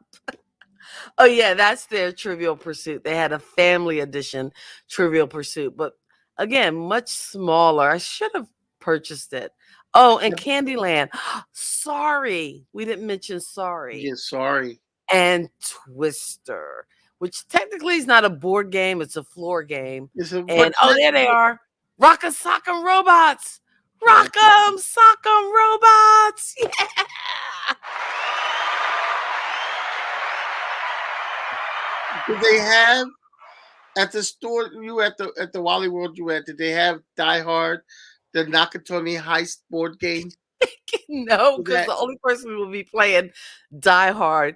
Oh yeah, that's their Trivial Pursuit. They had a family edition Trivial Pursuit, but again, much smaller. I should have purchased it. Oh, and
Yep.
Candyland. Sorry, we didn't mention Sorry.
Yeah, sorry.
And Twister, which technically is not a board game, it's a floor game.
It's a,
And
what's
oh,
that?
there they are. Rock'em Sock'em Robots.
Yeah.
Rock'em Sock'em Robots. Yeah.
Did they have at the store you were at the Wally World you were at? Did they have Die Hard, the Nakatomi Heist board game?
No,
Did
because
that
the only person who will be playing Die Hard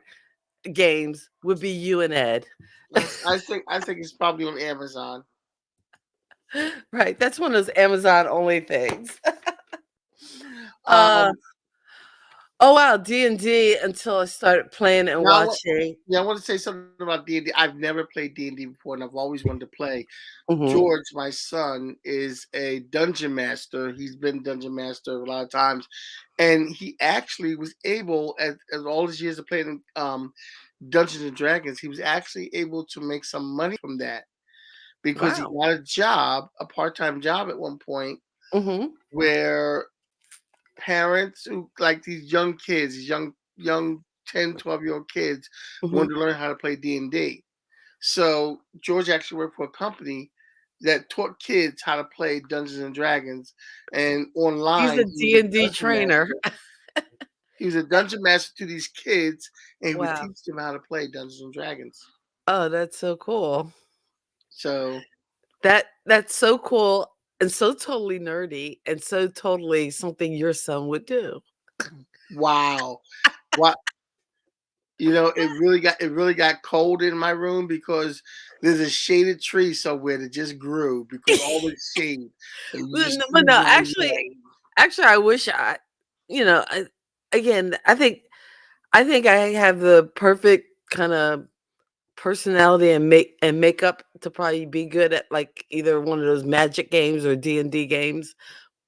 games would be you and Ed.
I think it's probably on Amazon.
Right. That's one of those Amazon only things. uh
Um,
oh wow, D&D until I started playing and
now,
watching.
I want to say something about D&D. I've never played D&D before, and I've always wanted to play.
Mhm.
George, my son, is a dungeon master. He's been dungeon master a lot of times, and he actually was able, as all his years of playing Dungeons and Dragons, he was actually able to make some money from that because he
Wow.
got a job, a part-time job at one point,
Mhm.
where parents who like these young kids, these young 10, 12-year-old kids
Mhm.
wanted to learn how to play D&D. So George actually worked for a company that taught kids how to play Dungeons and Dragons, and
He's a
online he was a
D&D
dungeon
trainer.
master. He was a dungeon master to these kids, and he would
Wow.
teach them how to play Dungeons and Dragons.
Oh, that's so cool.
So
That's so cool and so totally nerdy and so totally something your son would do.
wow, what it really got cold in my room because there's a shaded tree somewhere that just grew because all the shade, and you just
But no,
squeeze it in there.
actually, I wish again, I think I have the perfect kind of personality and makeup to probably be good at like either one of those magic games or D&D games,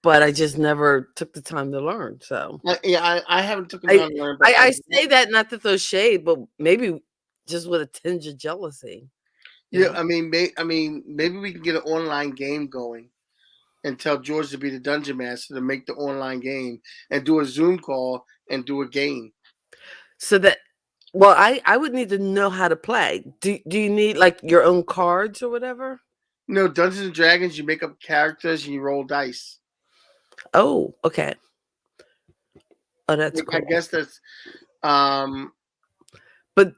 but I just never took the time to learn. So
Yeah, I haven't taken
I
time to learn, but
I say that not to throw shade, but maybe just with a tinge of jealousy, you
yeah,
know?
maybe we can get an online game going and tell George to be the dungeon master to make the online game and do a Zoom call and do a game.
So that well, I would need to know how to play. Do you need like your own cards or whatever?
Dungeons and Dragons, you make up characters and you roll dice.
Oh, okay. Oh, that's
I
cool.
guess that's um
But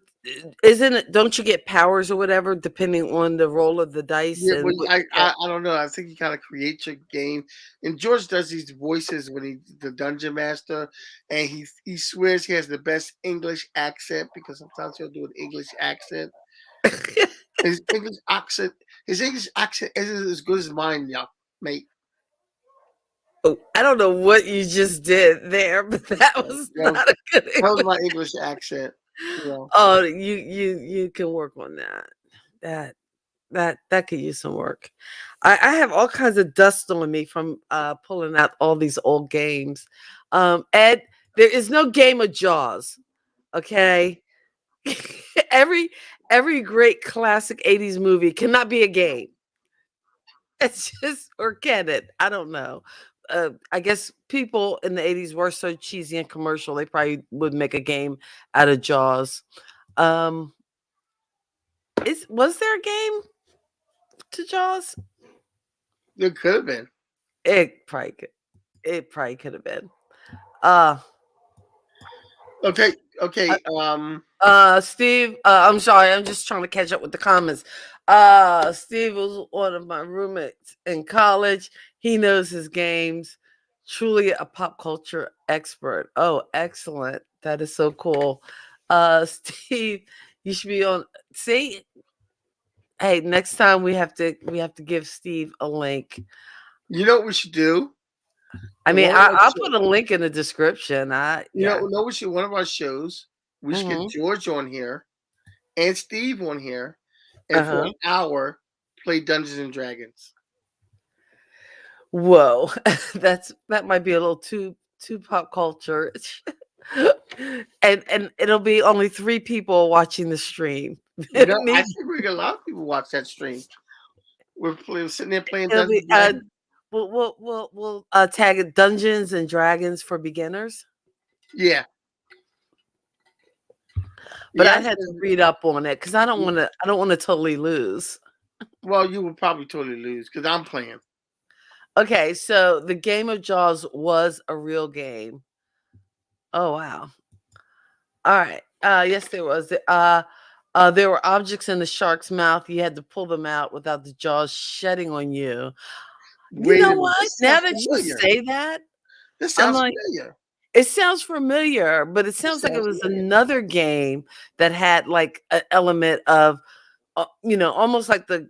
isn't it? Don't you get powers or whatever depending on the roll of the dice
yeah,
and
well,
what
I,
you get?
I I don't know. I think you kind of create your game, and George does these voices when he's the dungeon master, and he swears he has the best English accent because sometimes he'll do an English accent. His English accent, his English accent isn't as good as mine, yeah, mate.
Oh, I don't know what you just did there, but that
That
was
was,
not a good
that was
English.
my English accent. You know.
Oh, you can work on that. That that could use some work. I have all kinds of dust on me from pulling out all these old games. Ed, there is no game of Jaws. Okay, every every great classic '80s movie cannot be a game. It's just or can it? I don't know. I guess people in the '80s were so cheesy and commercial. They probably would make a game out of Jaws. Um, is was there a game to Jaws?
There could have been.
It probably could. It probably could have been. Uh,
Okay,
uh,
okay.
Steve. I'm sorry. I'm just trying to catch up with the comments. Steve was one of my roommates in college. He knows his games. Truly a pop culture expert. Oh, excellent. That is so cool. Steve, you should be on. See, hey, next time we have to give Steve a link.
You know what we should do?
I mean,
One of our
I'll
shows,
put a link in the description. Yeah.
one of our shows. We should get
Hmm.
George on here and Steve on here,
Uh
and for
huh.
an hour play Dungeons and Dragons.
Whoa, that might be a little too pop culture. And it'll be only 3 people watching the stream.
I
Maybe
think we get a lot of people watch that stream. Sitting there playing
it'll
Dungeons
be,
and Dragons.
we'll tag it Dungeons and Dragons for beginners,
Yeah,
but
yeah.
I'd have to read up on it because I don't wanna totally lose.
Well, you will probably totally lose because I'm playing.
Okay, so the game of Jaws was a real game. Oh, wow. Alright, yes, there was. There were objects in the shark's mouth, you had to pull them out without the jaws shedding on you. You
Wait
know
a minute,
what?
this
Now
sounds
that you
familiar.
say that,
This
I'm
sounds
like,
familiar.
It sounds familiar, but it
It
sounds like it
sounds
was
familiar.
another game that had like an element of, almost like the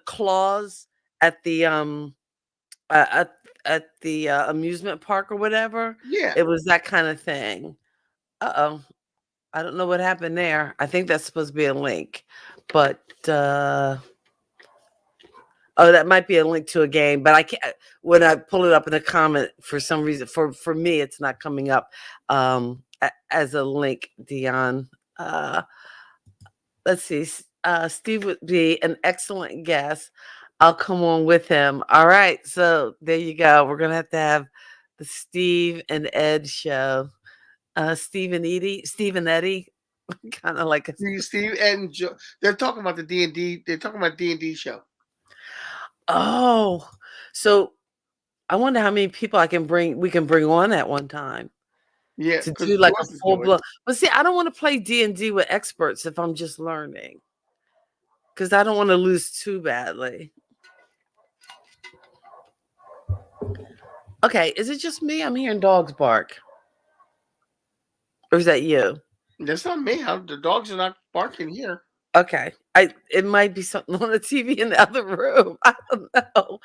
claws at the at the amusement park or whatever.
Yeah.
It was that kind of thing. Uh-oh. I don't know what happened there. I think that's supposed to be a link, but oh, that might be a link to a game, but I can't. When I pull it up in a comment, for some reason, for me, it's not coming up as a link. Dion, uh, let's see. Steve would be an excellent guest. I'll come on with him. All right, so there you go. We're gonna have to have the Steve and Ed show. Steve and Eddie, kind of like a.
Steve and Joe, they're talking about the D&D. They're talking about D&D show.
Oh, so I wonder how many people we can bring on at one time
Yeah,
to
because
do like a
Ross is
full
doing.
blown. But see, I don't want to play D&D with experts if I'm just learning, because I don't want to lose too badly. Okay, is it just me? I'm hearing dogs bark, or is that you?
That's not me. The dogs are not barking here.
Okay, it might be something on the TV in the other room. I don't know.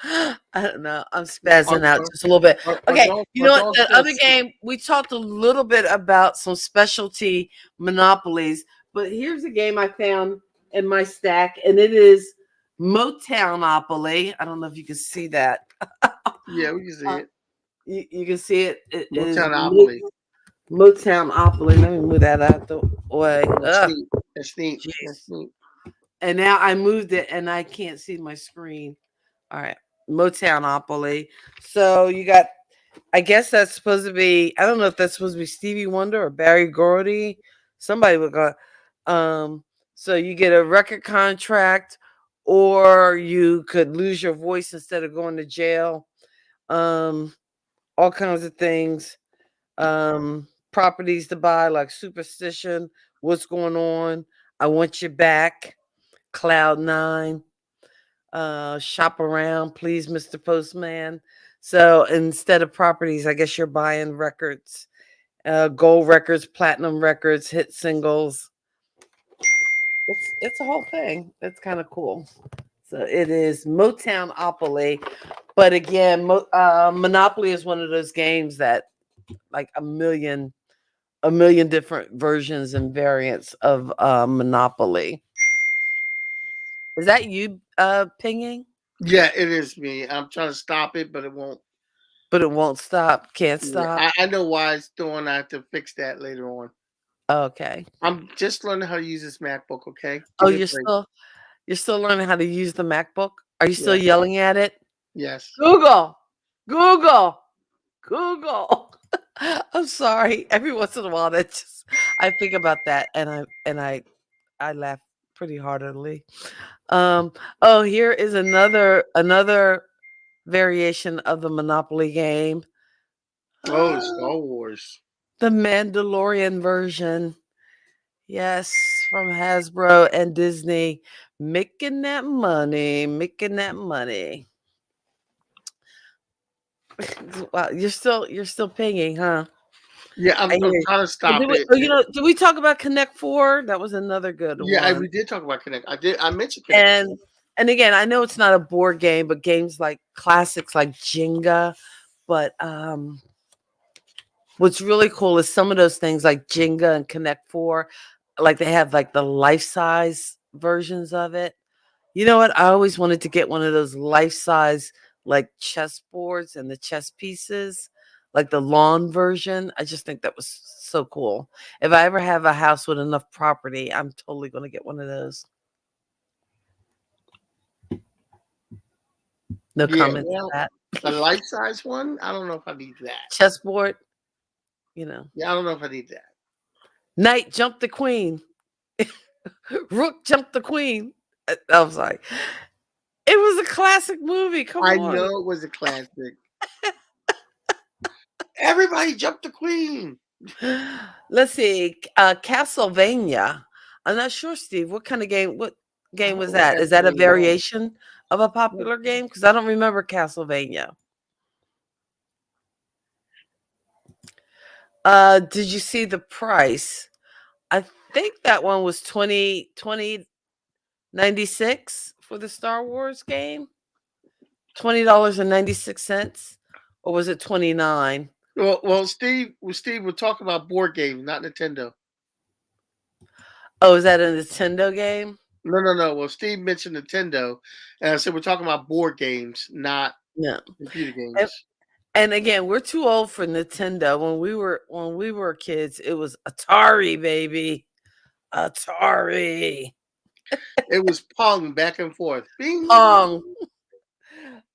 I don't know. I'm
Our,
spazzing out
our,
just a little bit.
our
Okay,
dogs,
you
our
know what?
dogs
The
feel
other
sick.
game we talked a little bit about some specialty monopolies, but here's a game I found in my stack, and it is Motownopoly. I don't know if you can see that.
Yeah, we can see
Uh,
it.
you can see it. It is
Motownopoly.
Motownopoly. Let me move that out the way.
Oh, that's
Ugh,
neat. That's neat. That's
jeez.
neat.
And now I moved it and I can't see my screen. All right. Motownopoly. So you got, I guess that's supposed to be, I don't know if that's supposed to be Stevie Wonder or Barry Gordy. Somebody would go. Um, so you get a record contract, or you could lose your voice instead of going to jail. Um, all kinds of things. Properties to buy like Superstition, What's Going On, I Want You Back, Cloud Nine, Shop Around, Please, Mr. Postman. So instead of properties, I guess you're buying records, gold records, platinum records, hit singles. It's a whole thing. It's kind of cool. So it is Motownopoly, but again, Monopoly is one of those games that like a million different versions and variants of Monopoly. Is that you pinging?
Yeah, it is me. I'm trying to stop it, but it won't.
But it won't stop. Can't
Yeah,
stop.
I know why it's doing. I have to fix that later on.
Okay.
I'm just learning how to use this MacBook. Okay,
Oh,
give me a break.
you're still learning how to use the MacBook? Are you still
Yeah.
yelling at it?
Yes.
Google, Google, Google. I'm sorry. Every once in a while, that just I think about that, and I laugh pretty heartily. Um. Oh, here is another variation of the Monopoly game.
Oh,
Ah,
Star Wars.
the Mandalorian version. Yes, from Hasbro and Disney, making that money, making that money. Wow, you're still pinging, huh?
Yeah,
I
I'm
hear you.
trying to
Oh,
stop it.
did we talk about Connect Four? That was another good
Yeah,
one.
we did talk about Connect. I mentioned Connect.
And and again, I know it's not a board game, but games like classics like Jenga. But what's really cool is some of those things like Jenga and Connect Four, like they have like the life size versions of it. You know what? I always wanted to get one of those life size like chess boards and the chess pieces, like the lawn version. I just think that was so cool. If I ever have a house with enough property, I'm totally going to get one of those. No
Yeah,
comments on
well,
that.
a life size one. I don't know if I need that.
Chessboard, you know.
Yeah, I don't know if I need that.
Knight jumped the queen. Rook jumped the queen. I was like, it was a classic movie. Come
I
on.
know it was a classic. Everybody jumped the queen.
Let's see. Castlevania. I'm not sure, Steve. What
I
game
don't
was
know what
that? Is that a
Castlevania was.
variation of a popular game? Because I don't remember Castlevania. Did you see the price? I think that one was 20.96 for the Star Wars game. $20.96, or was it 29?
Well, Steve, we're talking about board games, not Nintendo.
Oh, is that a Nintendo game?
No. Well, Steve mentioned Nintendo, and I said we're talking about board games, not
No.
computer
And,
games.
and again, we're too old for Nintendo. When we were kids, it was Atari, baby. Atari.
It was Pong back and forth. Bing.
Pong.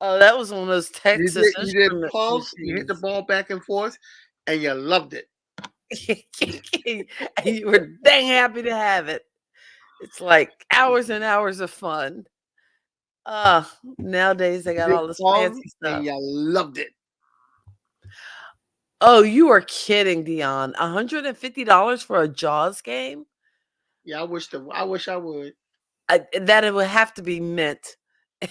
Oh, that was one of those Texas
You did
instrument
Pong. You hit the
machines.
ball back and forth, and you loved it.
And you were dang happy to have it. It's like hours and hours of fun. Nowadays they
You
got
did
all this
Pong,
fancy
and
stuff.
you loved it.
Oh, you are kidding, Dion. $150 for a Jaws game?
Yeah, I wish I would.
That it would have to be mint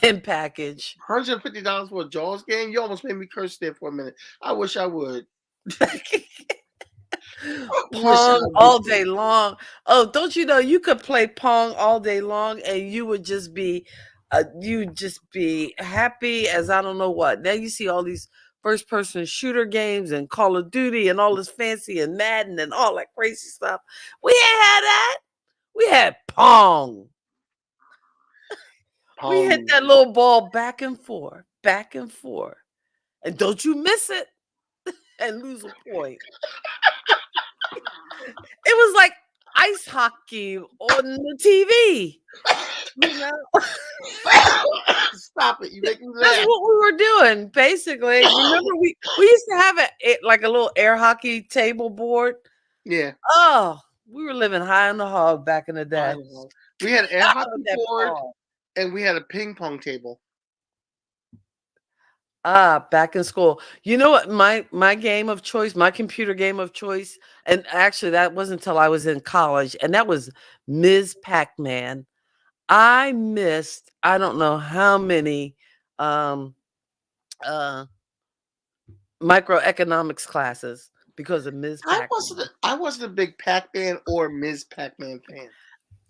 and package.
$150 for a Jaws game? You almost made me curse there for a minute. I wish I would. Wish I
Pong all day long. Oh, don't you know you could play Pong all day long and you'd just be happy as I don't know what. Now you see all these first person shooter games and Call of Duty and all this fancy and Madden and all that crazy stuff. We ain't had that. We had Pong. We hit
Pong.
that little ball back and forth, back and forth. And don't you miss it and lose a point. It was like ice hockey on the TV. You know?
Stop it. You make me
That's
laugh.
what we were doing, basically. Remember we used to have like a little air hockey table board.
Yeah.
Oh, we were living high on the hog back in the
I
day.
know. We had an air
I
hockey
love that
board,
Pong.
and we had a ping pong table.
Back in school. You know what? My game of choice, my computer game of choice, and actually that wasn't until I was in college, and that was Ms. Pac-Man. I missed I don't know how many um uh microeconomics classes because of Ms. Pac-Man.
I wasn't a big Pac-Man or Ms. Pac-Man fan.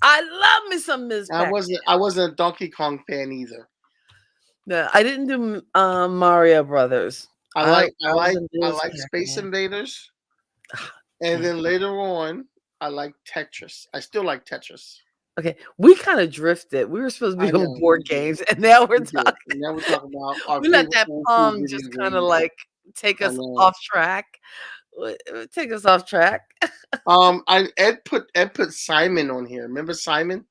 I love me some Ms. Pac-Man.
I wasn't a Donkey Kong fan either.
No, I didn't do Mario Brothers. I was a
I
Ms.
like Space
Pac-Man.
Invaders, and then later on, I like Tetris. I still like Tetris.
Okay, we kind of drifted. We were supposed to
I
be on
know
board games, and now we're
we did.
talking.
And now we're talking about our
We let
favorite
that
old school
Pong
video
just kind of
games.
like take
I
us
know.
off track. Take us off track.
Ed put Simon on here. Remember Simon?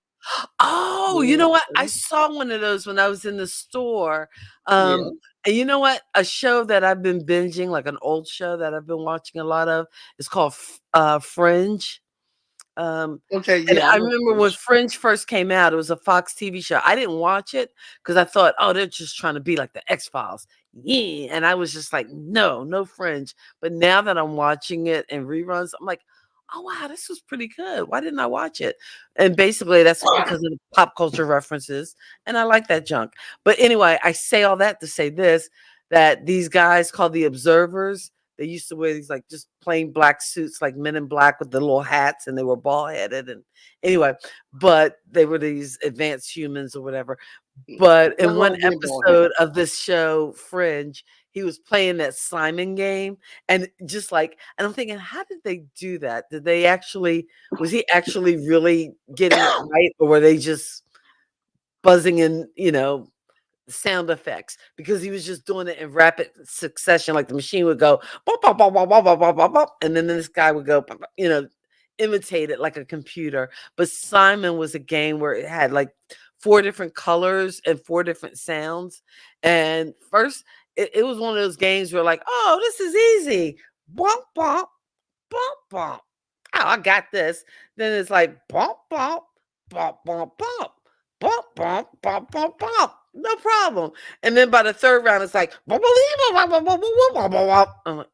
Oh, you
Yeah.
know what? I saw one of those when I was in the store.
Yeah.
And you know what? A show that I've been binging, like an old show that I've been watching a lot of, is called Fringe.
Okay.
And
Yeah. I
I
know
remember when
Fringe.
Fringe first came out, it was a Fox TV show. I didn't watch it because I thought, oh, they're just trying to be like the X Files. Yeah. And I was just like, no, no Fringe. But now that I'm watching it in reruns, I'm like, oh, wow, this was pretty good. Why didn't I watch it? And basically, that's because of the pop culture references. And I like that junk. But anyway, I say all that to say this, that these guys called the Observers, they used to wear these like just plain black suits, like Men in Black with the little hats, and they were bald headed. And anyway, but they were these advanced humans or whatever. But in
Nothing wrong
one
with being bald
episode of this show, Fringe, he was playing that Simon game. And just like, and I'm thinking, how did they do that? Did they actually, was he actually really getting it right? Or were they just buzzing in, sound effects? Because he was just doing it in rapid succession. Like the machine would go, bop, bop, bop, bop, bop, bop, bop, bop, bop, and then this guy would go, bop, bop, imitate it like a computer. But Simon was a game where it had like 4 different colors and 4 different sounds. And first, it was one of those games where like, oh, this is easy. Bump, bump, bump, bump. Oh, I got this. Then it's like bump, bump, bump, bump, bump. Bump, bump, bump, bump, bump. No problem. And then by the 3rd round, it's like, bump, bump, bump, bump, bump, bump, bump. I'm like,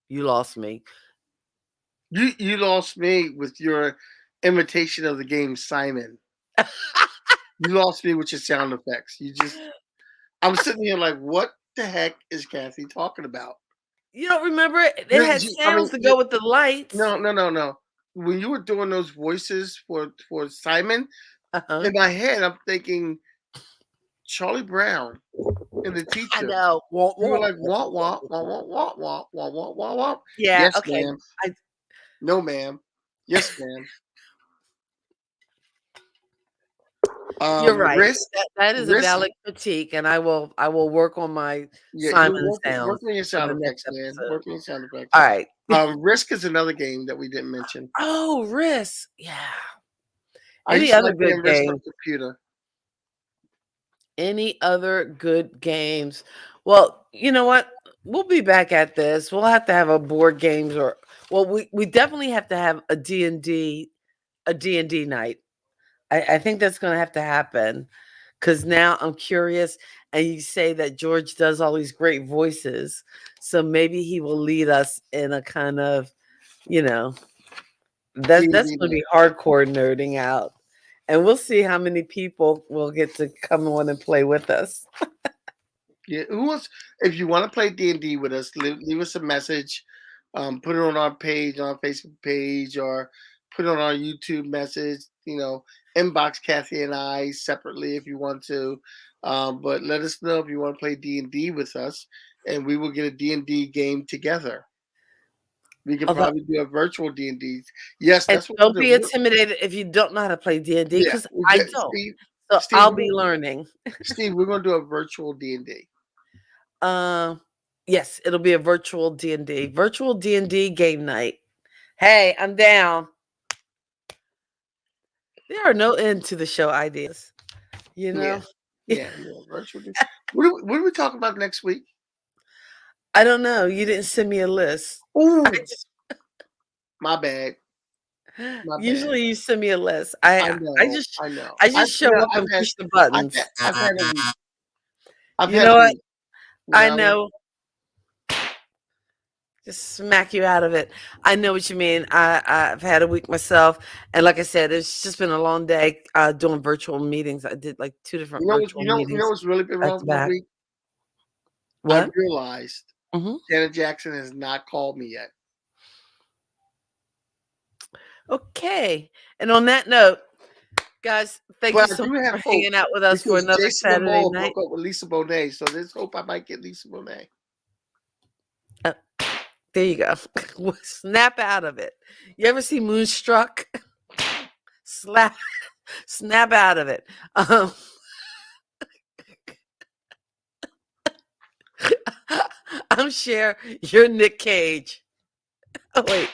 you lost me.
You lost me with your imitation of the game Simon. You lost me with your sound effects. I'm sitting here like, what the heck is Kathy talking about?
You don't remember it? It had sounds to go with the lights.
No. When you were doing those voices for Simon, in my head, I'm thinking Charlie Brown and the teacher.
I know.
You were like, wah, wah, wah, wah, wah, wah, wah, wah, wah, wah.
Yeah,
Yes,
okay.
ma'am. No, ma'am. Yes, ma'am.
You're right.
Risk,
that is a valid critique, and I will work on my Simon sounds.
Work on your sound effects, man.
episode.
Work on your sound effects.
All right.
Risk is another game that we didn't mention.
Oh, Risk. Yeah.
Any other good game? Computer.
Any other good games? Well, you know what? We'll be back at this. We'll have to have a board games we definitely have to have a D&D night. I think that's going to have to happen because now I'm curious. And you say that George does all these great voices. So maybe he will lead us in a kind of, that's going to be hardcore nerding out. And we'll see how many people will get to come on and play with us.
Yeah, if you want to play D&D with us, leave us a message. Put it on our page, on our Facebook page, or put it on our YouTube message. Inbox Kathy and I separately if you want to. But let us know if you want to play D&D with us, and we will get a D&D game together. We can probably do a virtual D&D. Yes, that's what.
Don't be intimidated if you don't know how to play D&D because I don't. Steve, I'll be learning.
Steve, we're going to do a virtual D&D.
Yes, it'll be a virtual D&D. Virtual D&D game night. Hey, I'm down. There are no end to the show ideas.
Yeah, virtual. What are we talking about next week?
I don't know. You didn't send me a list.
Ooh, my bad.
Usually you send me a list. I know. I just show up and push the buttons.
I've had a week.
You know what? I know. Just smack you out of it. I know what you mean. I've had a week myself, and like I said, it's just been a long day doing virtual meetings. I did like 2 different virtual meetings.
You know what's really been wrong this week?
What?
I realized Janet Jackson has not called me yet.
Okay. And on that note, guys, thank you so much for hanging out with us for another
Jason
Saturday night.
Broke up with Lisa Bonet, so there's hope I might get Lisa Bonet.
There you go. Snap out of it. You ever see Moonstruck? Snap out of it. I'm Cher. You're Nick Cage. Oh wait.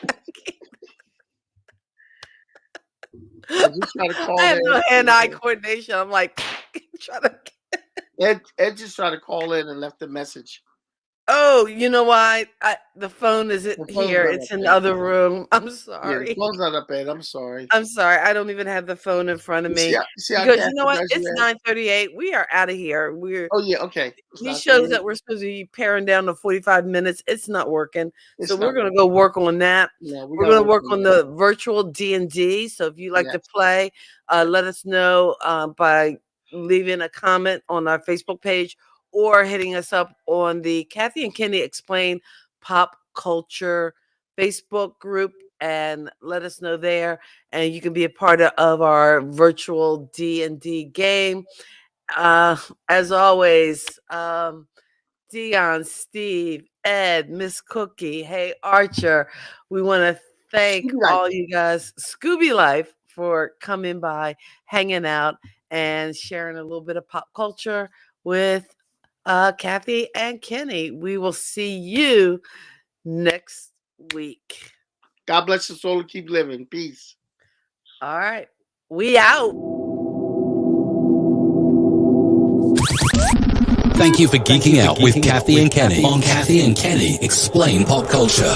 I have no hand-eye coordination. I'm like trying to.
Ed just tried to call in and left a message.
Oh, you know why? The phone isn't here. It's in the other room. I'm sorry.
Yeah, the phone's not up, Ed. I'm sorry.
I'm sorry. I don't even have the phone in front of me. Because you know what? It's 9:38. We are out of here.
Okay.
These shows that we're supposed to be paring down to 45 minutes, it's not working. So we're going to go work on that. Yeah, we're going to work on the virtual D&D. So if you like to play, let us know by leaving a comment on our Facebook page or hitting us up on the Kathy and Kenny Explain Pop Culture Facebook group and let us know there. And you can be a part of our virtual D&D game. As always, Dion, Steve, Ed, Miss Cookie, hey Archer, we want to thank all you guys, Scooby Life, for coming by, hanging out, and sharing a little bit of pop culture with Kathy and Kenny. We will see you next week.
God bless your soul and keep living. Peace.
All right. We out.
Thank you for geeking out with Kathy and Kenny on Kathy and Kenny Explain Pop Culture.